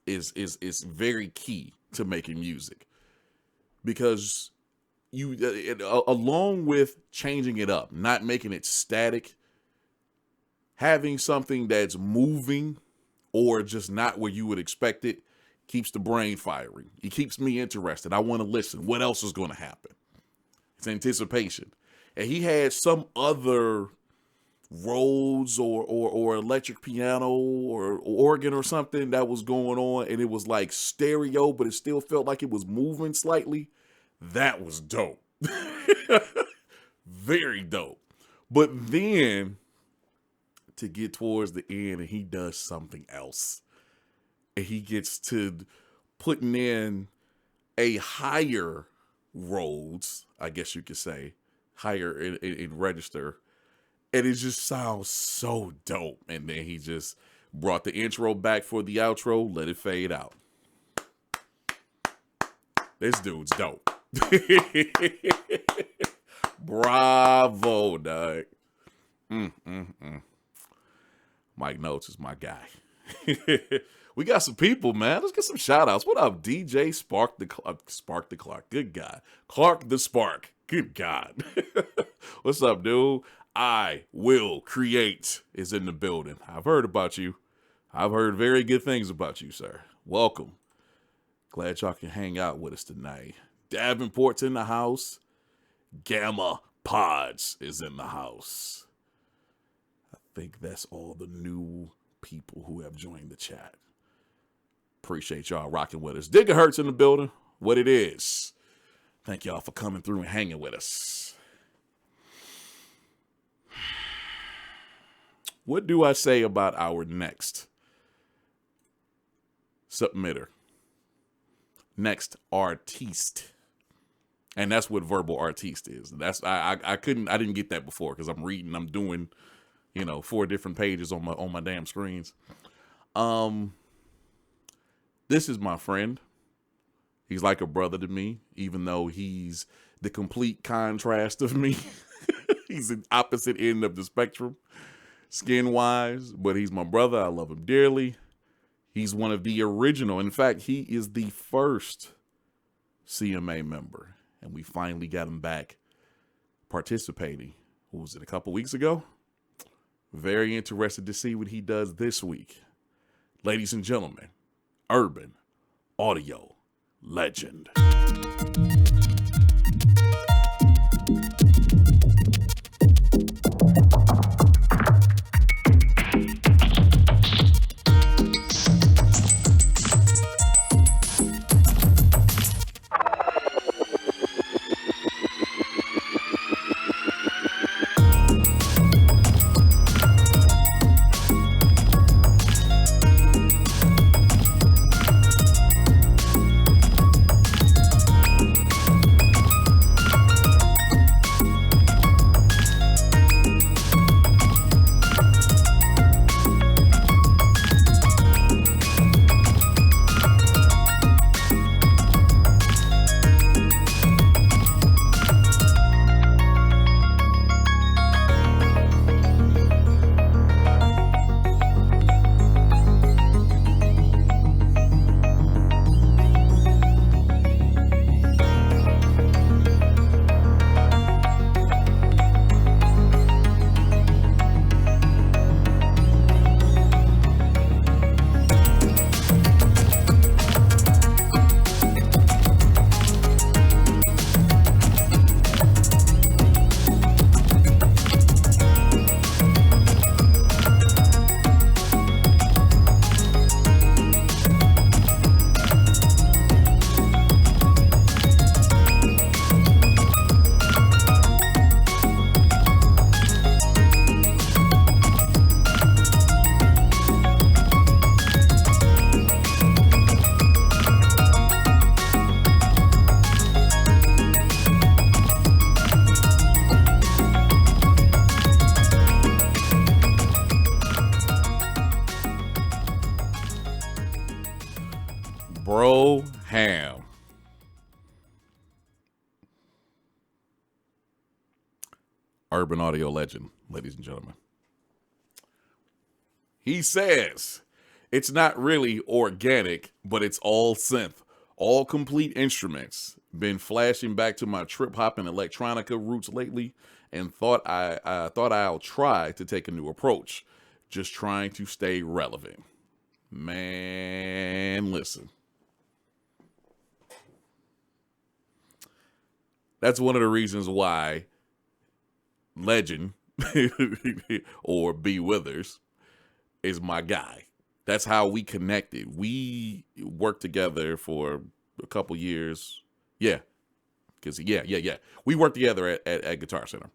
[SPEAKER 1] is very key to making music, because along with changing it up, not making it static, having something that's moving or just not where you would expect it keeps the brain firing. It keeps me interested. I want to listen. What else is going to happen? It's anticipation. And he had some other Rhodes or electric piano or organ or something that was going on, and it was like stereo, but it still felt like it was moving slightly. That was dope. Very dope. But then to get towards the end and he does something else. And he gets to putting in a higher Rhodes, I guess you could say, higher in register. And it just sounds so dope. And then he just brought the intro back for the outro, let it fade out. This dude's dope. Bravo, dog. Mike Notes is my guy. We got some people, man. Let's get some shout outs. What up, DJ Spark the Clark? Good God. Clark the Spark. Good God. What's up, dude? I Will Create is in the building. I've heard about you. I've heard very good things about you, sir. Welcome. Glad y'all can hang out with us tonight. Davenport's in the house. Gamma Pods is in the house. I think that's all the new people who have joined the chat. Appreciate y'all rocking with us. Gigahertz in the building. What it is. Thank y'all for coming through and hanging with us. What do I say about our next submitter? Next artiste. And that's what verbal artiste is. That's I didn't get that before because I'm doing, 4 different pages on my damn screens. This is my friend. He's like a brother to me, even though he's the complete contrast of me. He's the opposite end of the spectrum, skin-wise, but he's my brother. I love him dearly. He's one of the original. In fact, he is the first CMA member, and we finally got him back participating. What was it, a couple weeks ago? Very interested to see what he does this week. Ladies and gentlemen, Urban Audio legend. Bro Ham. Urban audio legend, ladies and gentlemen. He says it's not really organic, but it's all synth, all complete instruments. Been flashing back to my trip hop and electronica roots lately, and thought I'll try to take a new approach. Just trying to stay relevant. Man, listen. That's one of the reasons why Legend or B Withers is my guy. That's how we connected. We worked together for a couple years. Yeah. Because, we worked together at Guitar Center.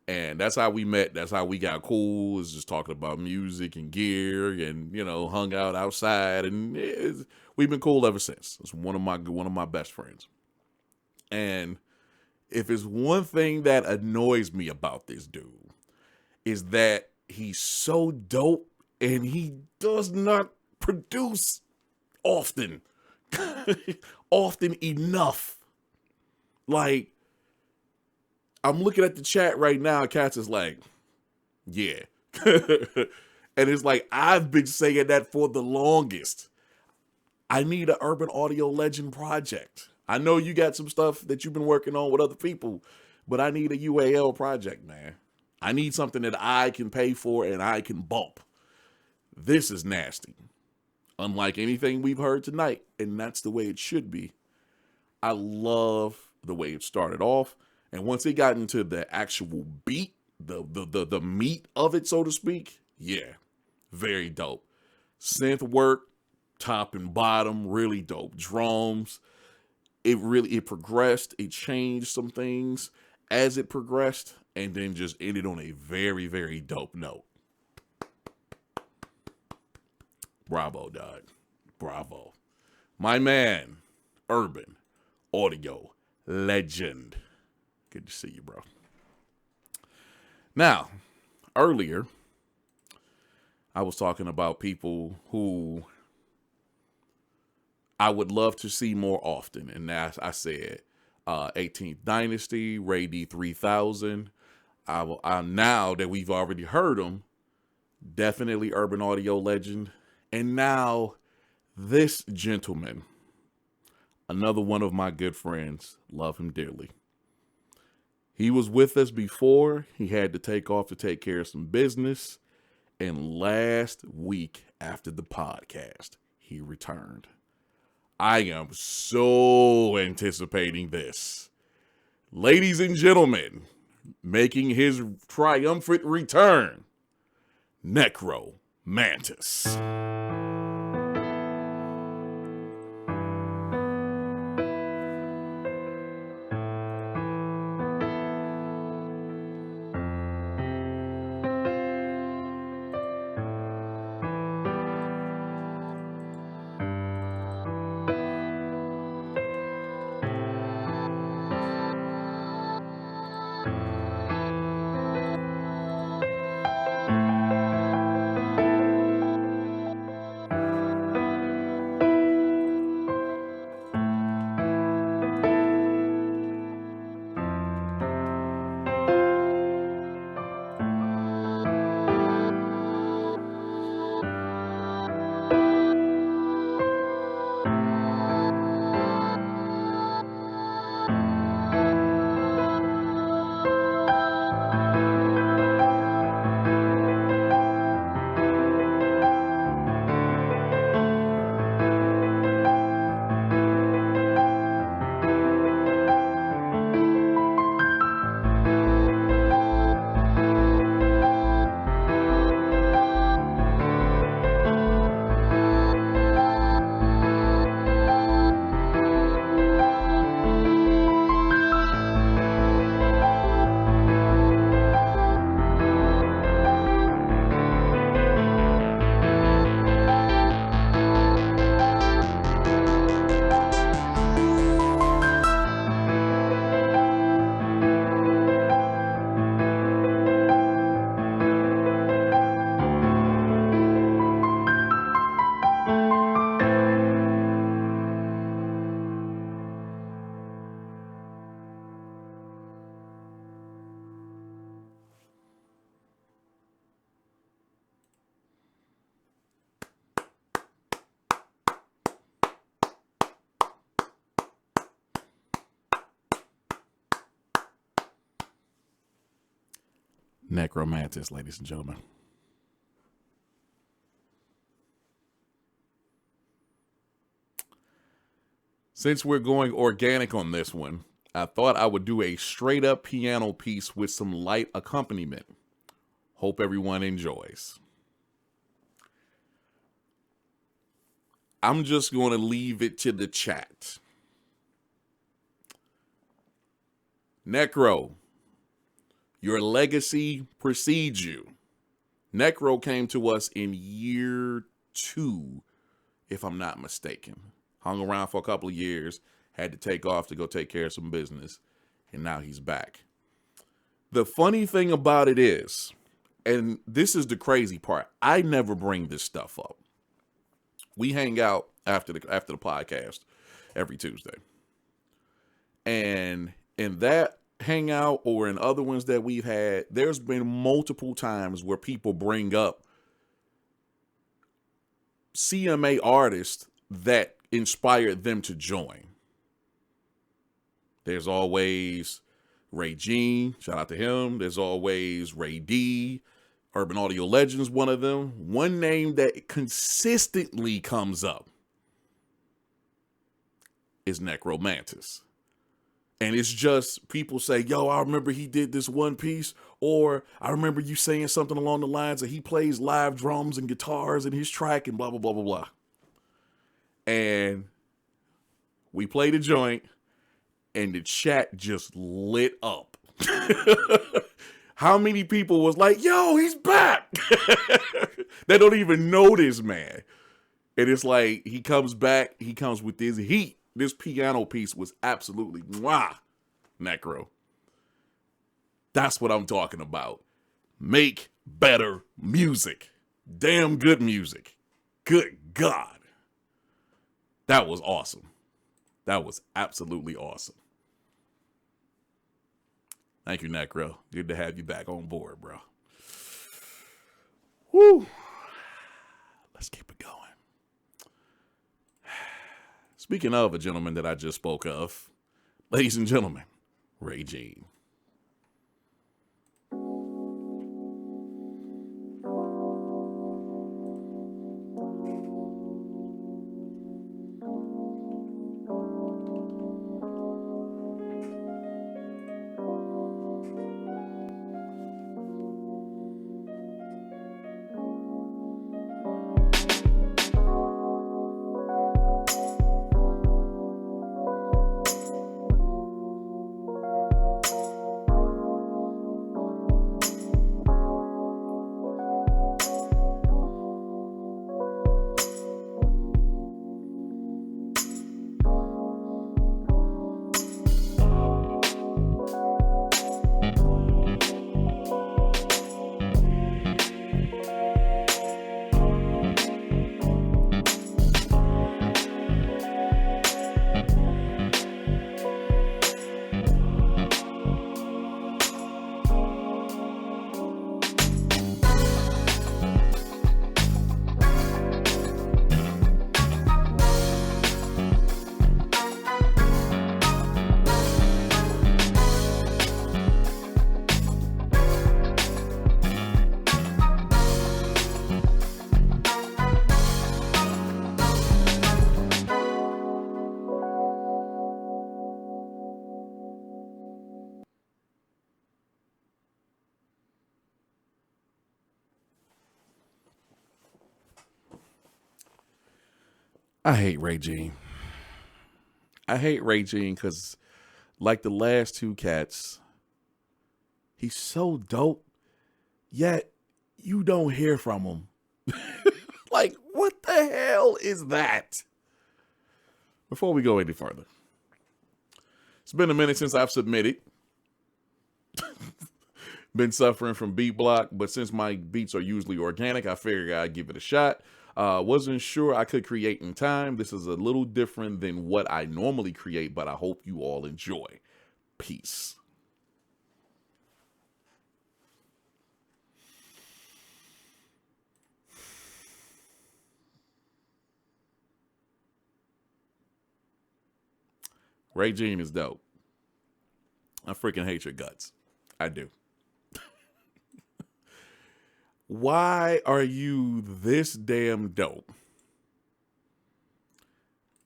[SPEAKER 1] And that's how we met. That's how we got cool. Is just talking about music and gear and, hung out outside. And we've been cool ever since. It's one of my best friends. And if it's one thing that annoys me about this dude, is that he's so dope and he does not produce often. Often enough. Like, I'm looking at the chat right now, Cats is like, yeah. And it's like, I've been saying that for the longest. I need an urban audio legend project. I know you got some stuff that you've been working on with other people, but I need a UAL project, man. I need something that I can pay for and I can bump. This is nasty. Unlike anything we've heard tonight, and that's the way it should be. I love the way it started off, and once it got into the actual beat, the meat of it, so to speak, yeah, very dope. Synth work, top and bottom, really dope. Drums. It progressed. It changed some things as it progressed, and then just ended on a very, very dope note. Bravo, dog. Bravo. My man, urban audio legend. Good to see you, bro. Now, earlier, I was talking about people who I would love to see more often. And as I said, 18th Dynasty, Raegene 3000. Now that we've already heard them, definitely urban audio legend. And now this gentleman, another one of my good friends, love him dearly. He was with us before. He had to take off to take care of some business. And last week after the podcast, he returned. I am so anticipating this. Ladies and gentlemen, making his triumphant return, Necro Mantis. Necro Mantis, ladies and gentlemen. Since we're going organic on this one, I thought I would do a straight up piano piece with some light accompaniment. Hope everyone enjoys. I'm just going to leave it to the chat. Necro, your legacy precedes you. Necro came to us in year 2, if I'm not mistaken. Hung around for a couple of years, had to take off to go take care of some business, and now he's back. The funny thing about it is, and this is the crazy part, I never bring this stuff up. We hang out after the podcast every Tuesday. And in that hangout or in other ones that we've had, there's been multiple times where people bring up CMA artists that inspired them to join. There's always Raegene, shout out to him. There's always Ray D, Urban Audio Legends, one of them. One name that consistently comes up is Necro Mantis. And it's just people say, yo, I remember he did this one piece, or I remember you saying something along the lines of he plays live drums and guitars in his track and blah, blah, blah, blah, blah. And we played a joint and the chat just lit up. How many people was like, yo, he's back? They don't even know this man. And it's like, he comes back, he comes with this heat. This piano piece was absolutely mwah, Necro. That's what I'm talking about. Make better music. Damn good music. Good God. That was awesome. That was absolutely awesome. Thank you, Necro. Good to have you back on board, bro. Woo. Let's keep it going. Speaking of a gentleman that I just spoke of, ladies and gentlemen, Raegene. I hate Raegene. I hate Raegene because, like the last two cats, he's so dope, yet you don't hear from him. Like, what the hell is that? Before we go any further, it's been a minute since I've submitted. Been suffering from beat block, but since my beats are usually organic, I figured I'd give it a shot. Wasn't sure I could create in time. This is a little different than what I normally create, but I hope you all enjoy. Peace. Raegene is dope. I freaking hate your guts. I do. Why are you this damn dope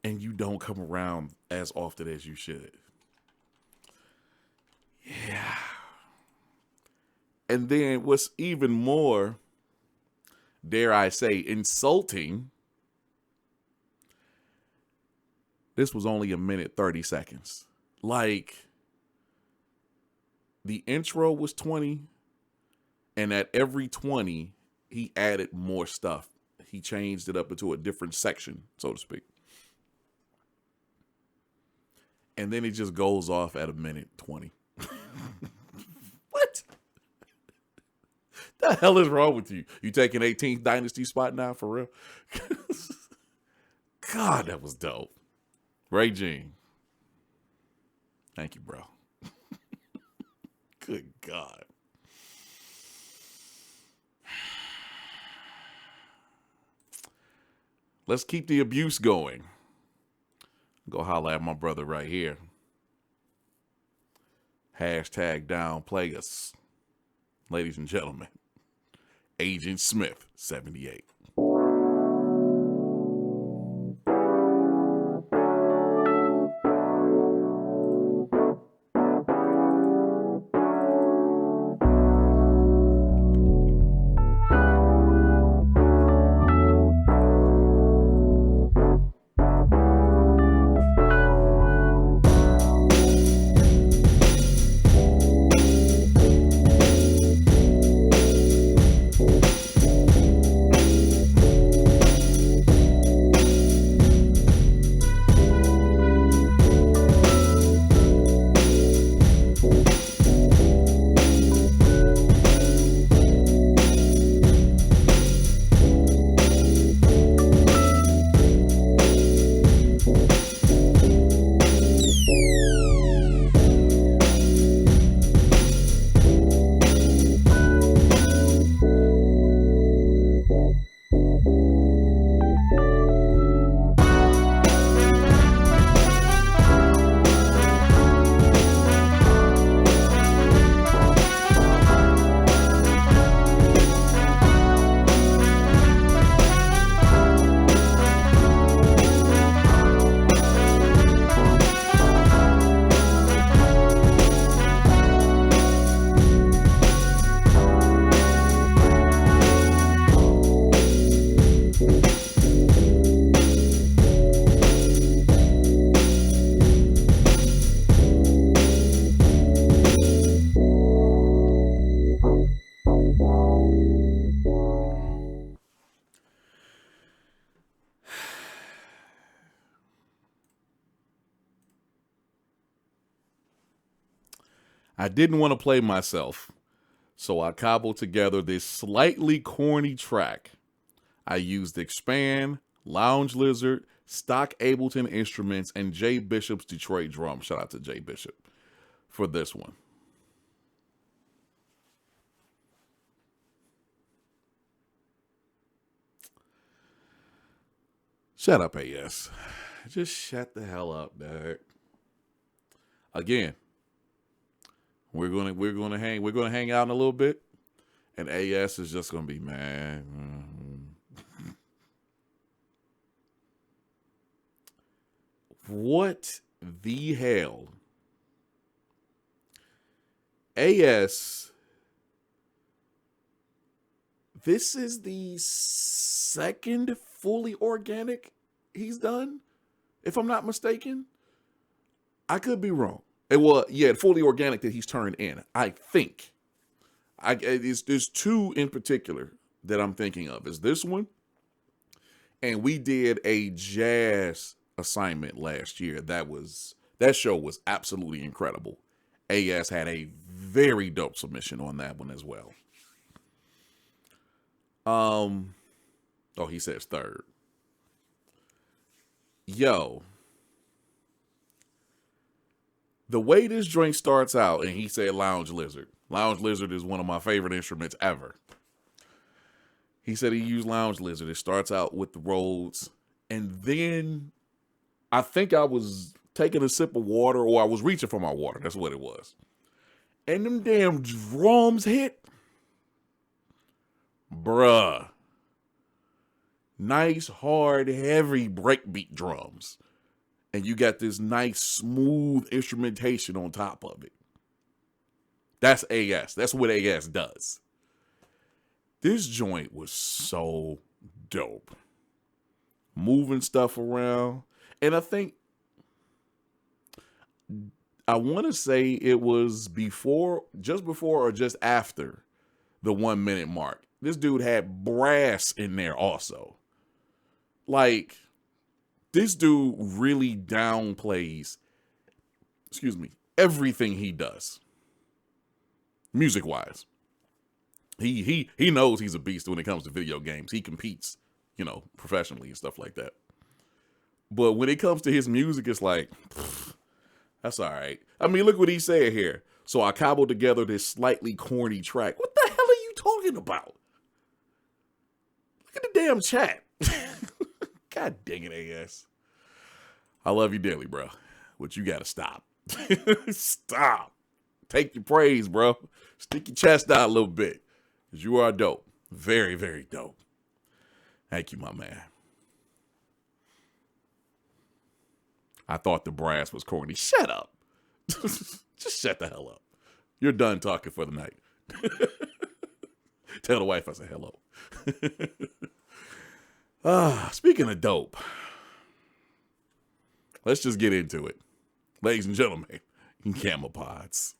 [SPEAKER 1] and you don't come around as often as you should? Yeah. And then what's even more, dare I say, insulting, this was only 1:30. Like, the intro was 20, and at every 20, he added more stuff. He changed it up into a different section, so to speak. And then it just goes off at 1:20. What? The hell is wrong with you? You taking 18th Dynasty spot now, for real? God, that was dope. Raegene. Thank you, bro. Good God. Let's keep the abuse going. Go holla at my brother right here. Hashtag downplay us. Ladies and gentlemen, Agent Smith, 78. I didn't want to play myself, so I cobbled together this slightly corny track. I used Expand, Lounge Lizard, stock Ableton instruments, and Jay Bishop's Detroit drum. Shout out to Jay Bishop for this one. Shut up, AS. Just shut the hell up, dog. Again, we're gonna hang out in a little bit, and AS is just gonna be mad. What the hell? AS, this is the second fully organic he's done, if I'm not mistaken. I could be wrong. Well, yeah, fully organic that he's turned in. I think. There's two in particular that I'm thinking of. Is this one? And we did a jazz assignment last year. That show was absolutely incredible. AS had a very dope submission on that one as well. Oh, he says third. Yo. The way this joint starts out, and he said Lounge Lizard. Lounge Lizard is one of my favorite instruments ever. He said he used Lounge Lizard. It starts out with the Rhodes. And then I think I was taking a sip of water, or I was reaching for my water. That's what it was. And them damn drums hit. Bruh. Nice, hard, heavy breakbeat drums. And you got this nice, smooth instrumentation on top of it. That's AS. That's what AS does. This joint was so dope. Moving stuff around. And I want to say it was just before or just after the 1 minute mark. This dude had brass in there also. Like, this dude really downplays, everything he does. Music-wise. He knows he's a beast when it comes to video games. He competes, professionally and stuff like that. But when it comes to his music, it's like, that's all right. I mean, look what he said here. So I cobbled together this slightly corny track. What the hell are you talking about? Look at the damn chat. God dang it, AS. I love you dearly, bro. But you gotta stop. Stop. Take your praise, bro. Stick your chest out a little bit. Because you are dope. Very, very dope. Thank you, my man. I thought the brass was corny. Shut up. Just shut the hell up. You're done talking for the night. Tell the wife I said hello. Speaking of dope, let's just get into it. Ladies and gentlemen, Camel Pods.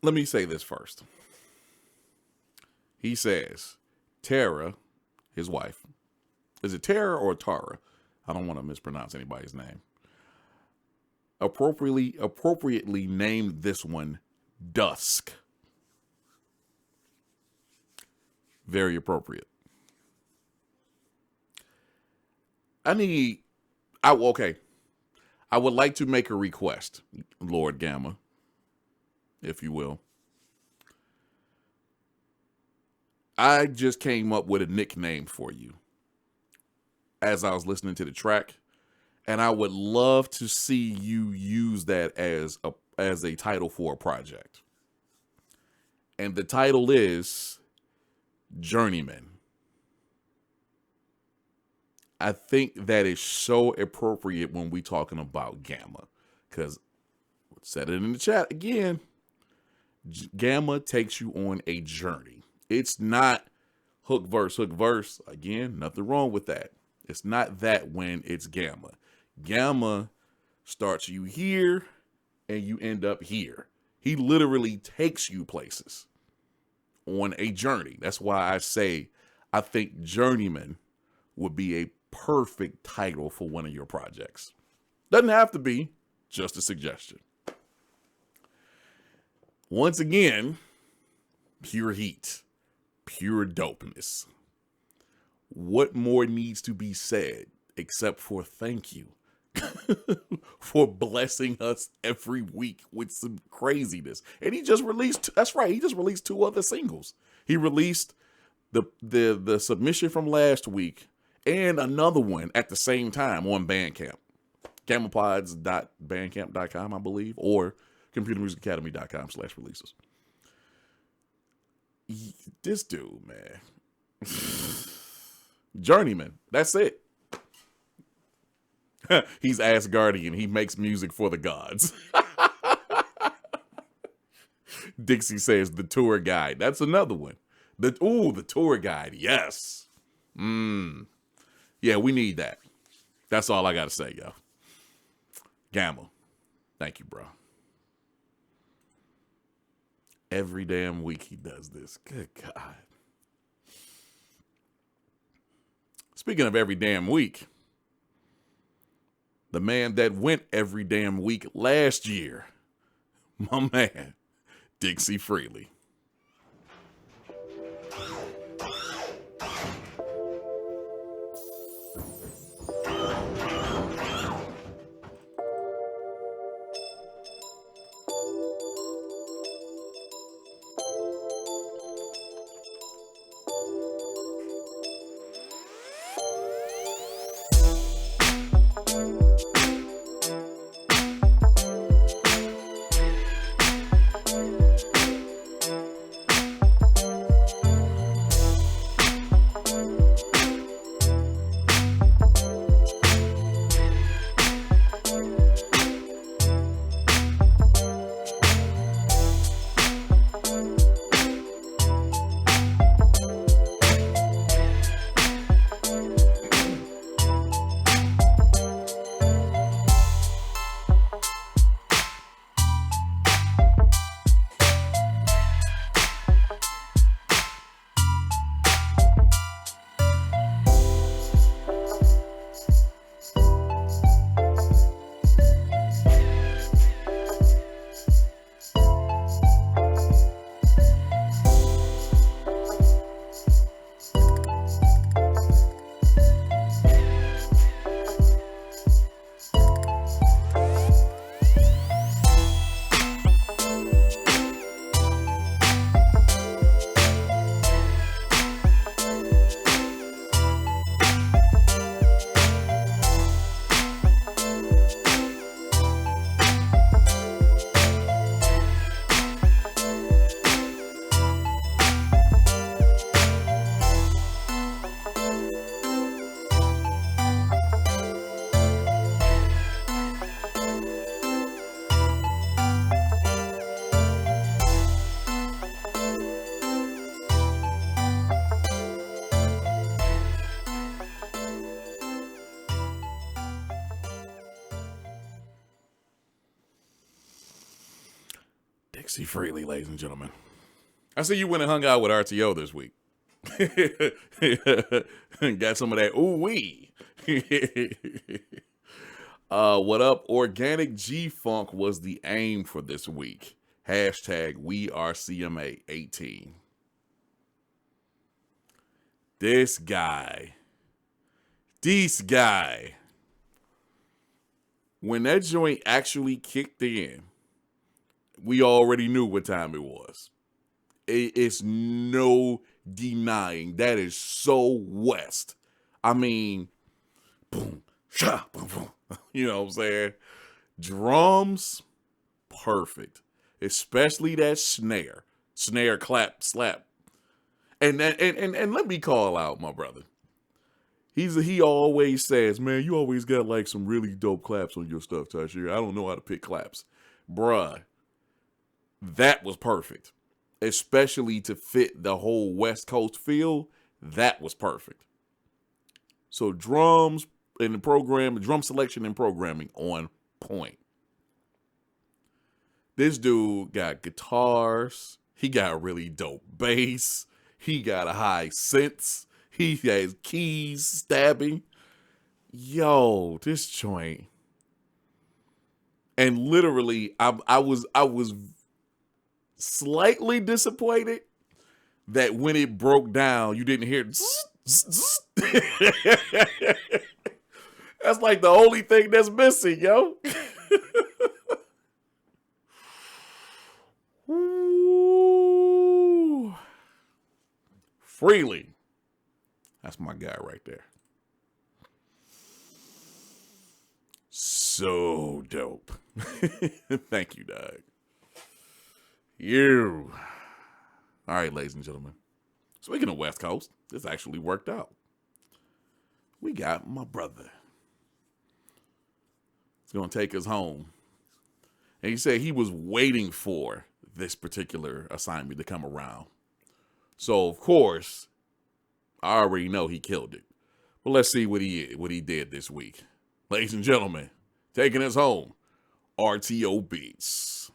[SPEAKER 1] let me say this first. He says, Tara, his wife, is it Tara or Tara? I don't want to mispronounce anybody's name. Appropriately named this one Dusk. Very appropriate. I would like to make a request, Lord Gamma, if you will. I just came up with a nickname for you as I was listening to the track, and I would love to see you use that as a title for a project. And the title is Journeyman. I think that is so appropriate when we talking about Gamma, because said it in the chat again. Gamma takes you on a journey. It's not hook verse. Again, nothing wrong with that. It's not that when it's Gamma. Gamma starts you here and you end up here. He literally takes you places on a journey. That's why I say I think Journeyman would be a perfect title for one of your projects. Doesn't have to be, just a suggestion. Once again, pure heat, pure dopeness. What more needs to be said except for thank you for blessing us every week with some craziness? And he just released, that's right, he just released 2 other singles. He released the submission from last week and another one at the same time on Bandcamp. Gamapods.bandcamp.com, I believe, or computermusicacademy.com/releases. This dude, man. Journeyman. That's it. He's Asgardian. He makes music for the gods. Dixie says the tour guide. That's another one. The tour guide. Yes. Yeah, we need that. That's all I got to say, yo. Gamma. Thank you, bro. Every damn week he does this. Good God. Speaking of every damn week, the man that went every damn week last year, my man, Dixie Freely. Dixie Freely, ladies and gentlemen. I see you went and hung out with RTO this week. Got some of that ooh-wee. What up? Organic G-Funk was the aim for this week. Hashtag we are CMA 18. This guy. When that joint actually kicked in, we already knew what time it was. It's no denying that is so West. I mean, boom, sha, boom, boom. You know what I'm saying? Drums, perfect. Especially that snare clap, slap. And let me call out my brother. He always says, man, you always got like some really dope claps on your stuff, Tasherre. I don't know how to pick claps. Bruh, that was perfect. Especially to fit the whole West Coast feel, that was perfect. So drums in the program, drum selection and programming on point. This dude got guitars. He got really dope bass. He got a high synths. He has keys, stabbing. Yo, this joint. And literally, I was slightly disappointed that when it broke down, you didn't hear zzz, zzz, zzz. That's like the only thing that's missing, yo. Ooh. Freely. That's my guy right there. So dope. Thank you, Doug. You. All right, ladies and gentlemen. Speaking of West Coast, this actually worked out. We got my brother. He's going to take us home. And he said he was waiting for this particular assignment to come around. So, of course, I already know he killed it. But let's see what he did this week. Ladies and gentlemen, taking us home, RTO Beats.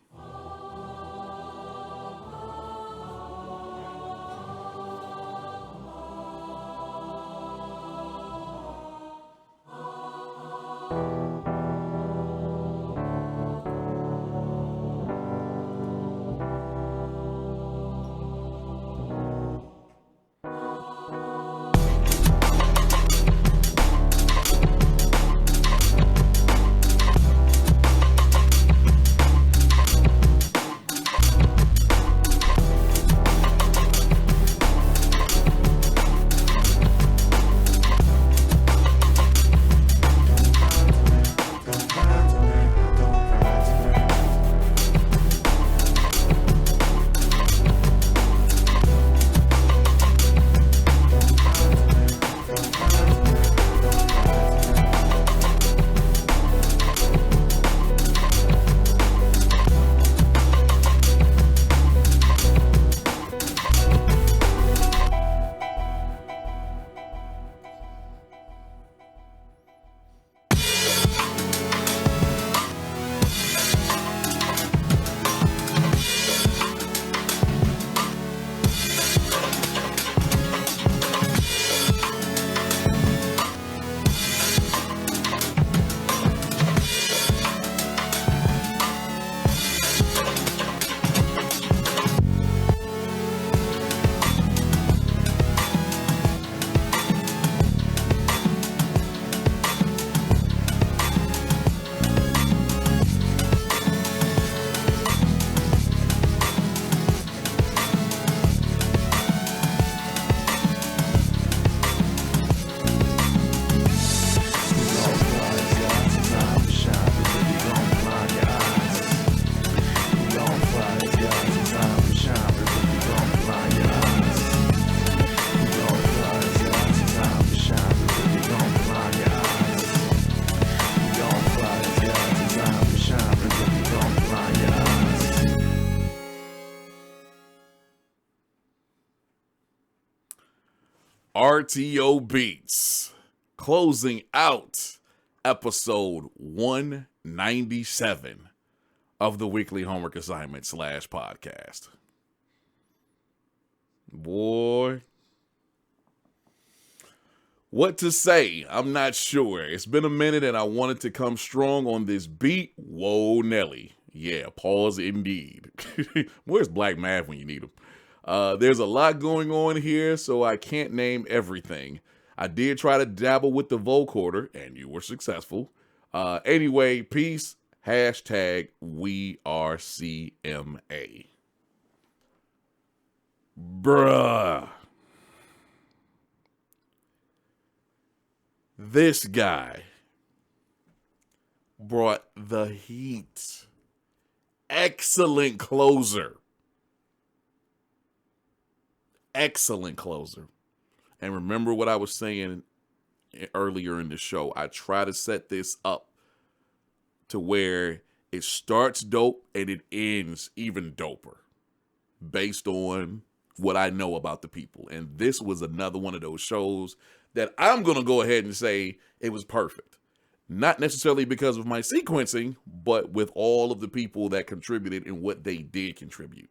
[SPEAKER 1] RTO Beats, closing out episode 197 of the weekly homework assignment / podcast. Boy, what to say? I'm not sure. It's been a minute and I wanted to come strong on this beat. Whoa, Nelly. Yeah, pause indeed. Where's Black Math when you need him? There's a lot going on here, so I can't name everything. I did try to dabble with the vocoder, and you were successful. Anyway, peace. Hashtag we are CMA. Bruh. This guy brought the heat. Excellent closer. Excellent closer. And remember what I was saying earlier in the show. I try to set this up to where it starts dope and it ends even doper based on what I know about the people. And this was another one of those shows that I'm going to go ahead and say it was perfect. Not necessarily because of my sequencing, but with all of the people that contributed and what they did contribute.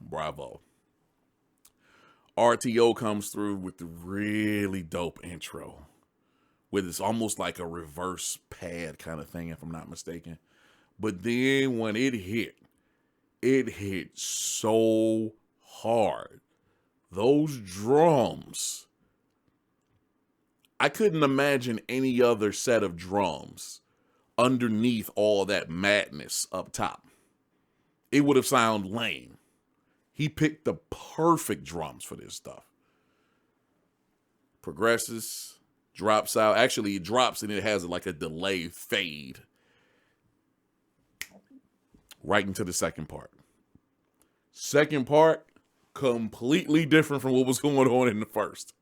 [SPEAKER 1] Bravo. RTO comes through with the really dope intro. With it's almost like a reverse pad kind of thing, if I'm not mistaken. But then when it hit so hard. Those drums, I couldn't imagine any other set of drums underneath all that madness up top. It would have sounded lame. He picked the perfect drums for this stuff. Progresses, drops out. Actually, it drops and it has like a delay fade right into the second part. Second part, completely different from what was going on in the first.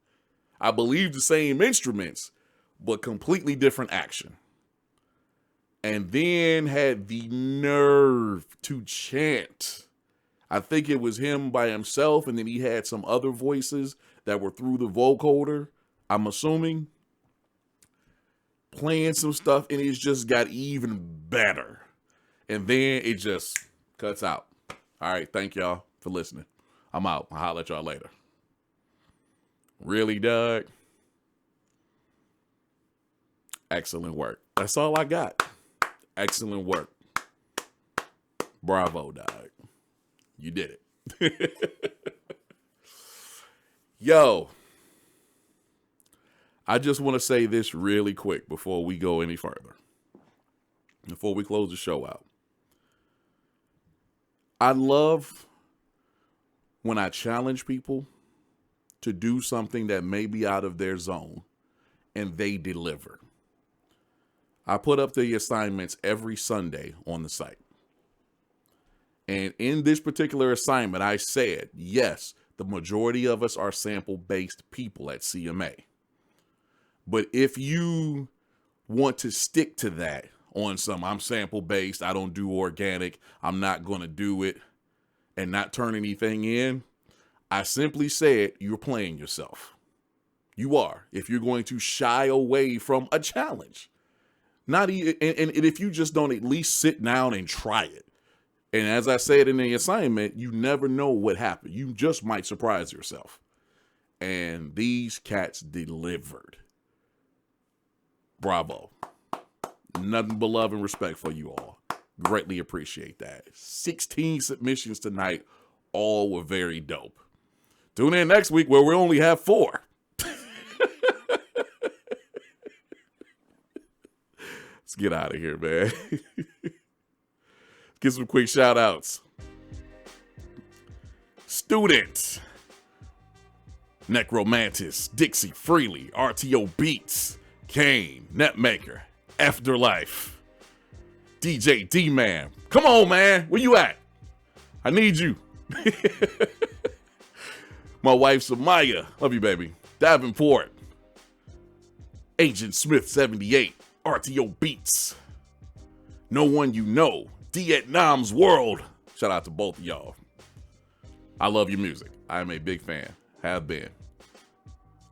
[SPEAKER 1] I believe the same instruments, but completely different action. And then had the nerve to chant. I think it was him by himself, and then he had some other voices that were through the vocoder, I'm assuming, playing some stuff, and it's just got even better. And then it just cuts out. All right, thank y'all for listening. I'm out. I'll holler at y'all later. Really, Doug? Excellent work. That's all I got. Excellent work. Bravo, Doug. You did it. Yo, I just want to say this really quick before we go any further. Before we close the show out. I love when I challenge people to do something that may be out of their zone and they deliver. I put up the assignments every Sunday on the site. And in this particular assignment, I said, yes, the majority of us are sample-based people at CMA. But if you want to stick to that on some, I'm sample-based, I don't do organic, I'm not going to do it, and not turn anything in, I simply said you're playing yourself. You are. If you're going to shy away from a challenge. Not even, and if you just don't at least sit down and try it. And as I said in the assignment, you never know what happened. You just might surprise yourself. And these cats delivered. Bravo. Nothing but love and respect for you all. Greatly appreciate that. 16 submissions tonight. All were very dope. Tune in next week where we only have 4. Let's get out of here, man. Get some quick shout outs. Student. Necromantis. Dixie Freely. RTO Beats. Kane. Netmaker. Afterlife. DJ D-Man. Come on, man. Where you at? I need you. My wife, Samaya. Love you, baby. Davenport. Agent Smith 78. RTO Beats. No One You Know. Vietnam's World. Shout out to both of y'all. I love your music. I am a big fan. Have been.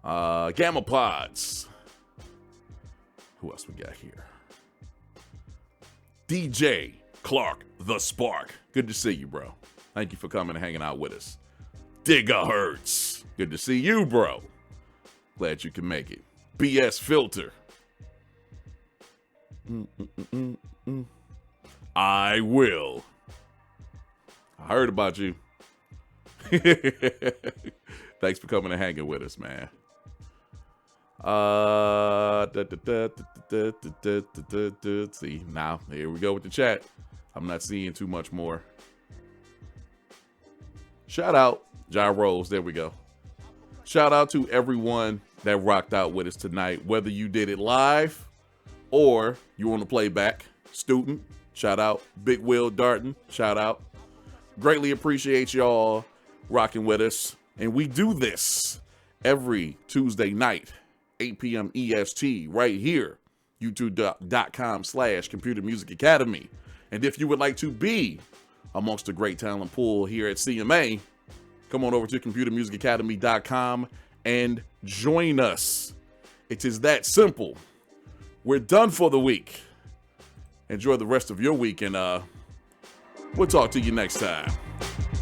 [SPEAKER 1] Gamma Pods. Who else we got here? DJ Clark the Spark. Good to see you, bro. Thank you for coming and hanging out with us. Gigahertz. Good to see you, bro. Glad you can make it. BS Filter. I will. I heard about you. Thanks for coming and hanging with us, man. See, now here we go with the chat. I'm not seeing too much more. Shout out Gyros. There we go. Shout out to everyone that rocked out with us tonight, whether you did it live or you on the playback. Student, shout out. Big Will Darton, shout out. Greatly appreciate y'all rocking with us. And we do this every Tuesday night, 8 p.m. EST, right here, youtube.com/Computer Music Academy. And if you would like to be amongst the great talent pool here at CMA, come on over to computermusicacademy.com and join us. It is that simple. We're done for the week. Enjoy the rest of your week, and we'll talk to you next time.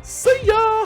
[SPEAKER 1] See ya!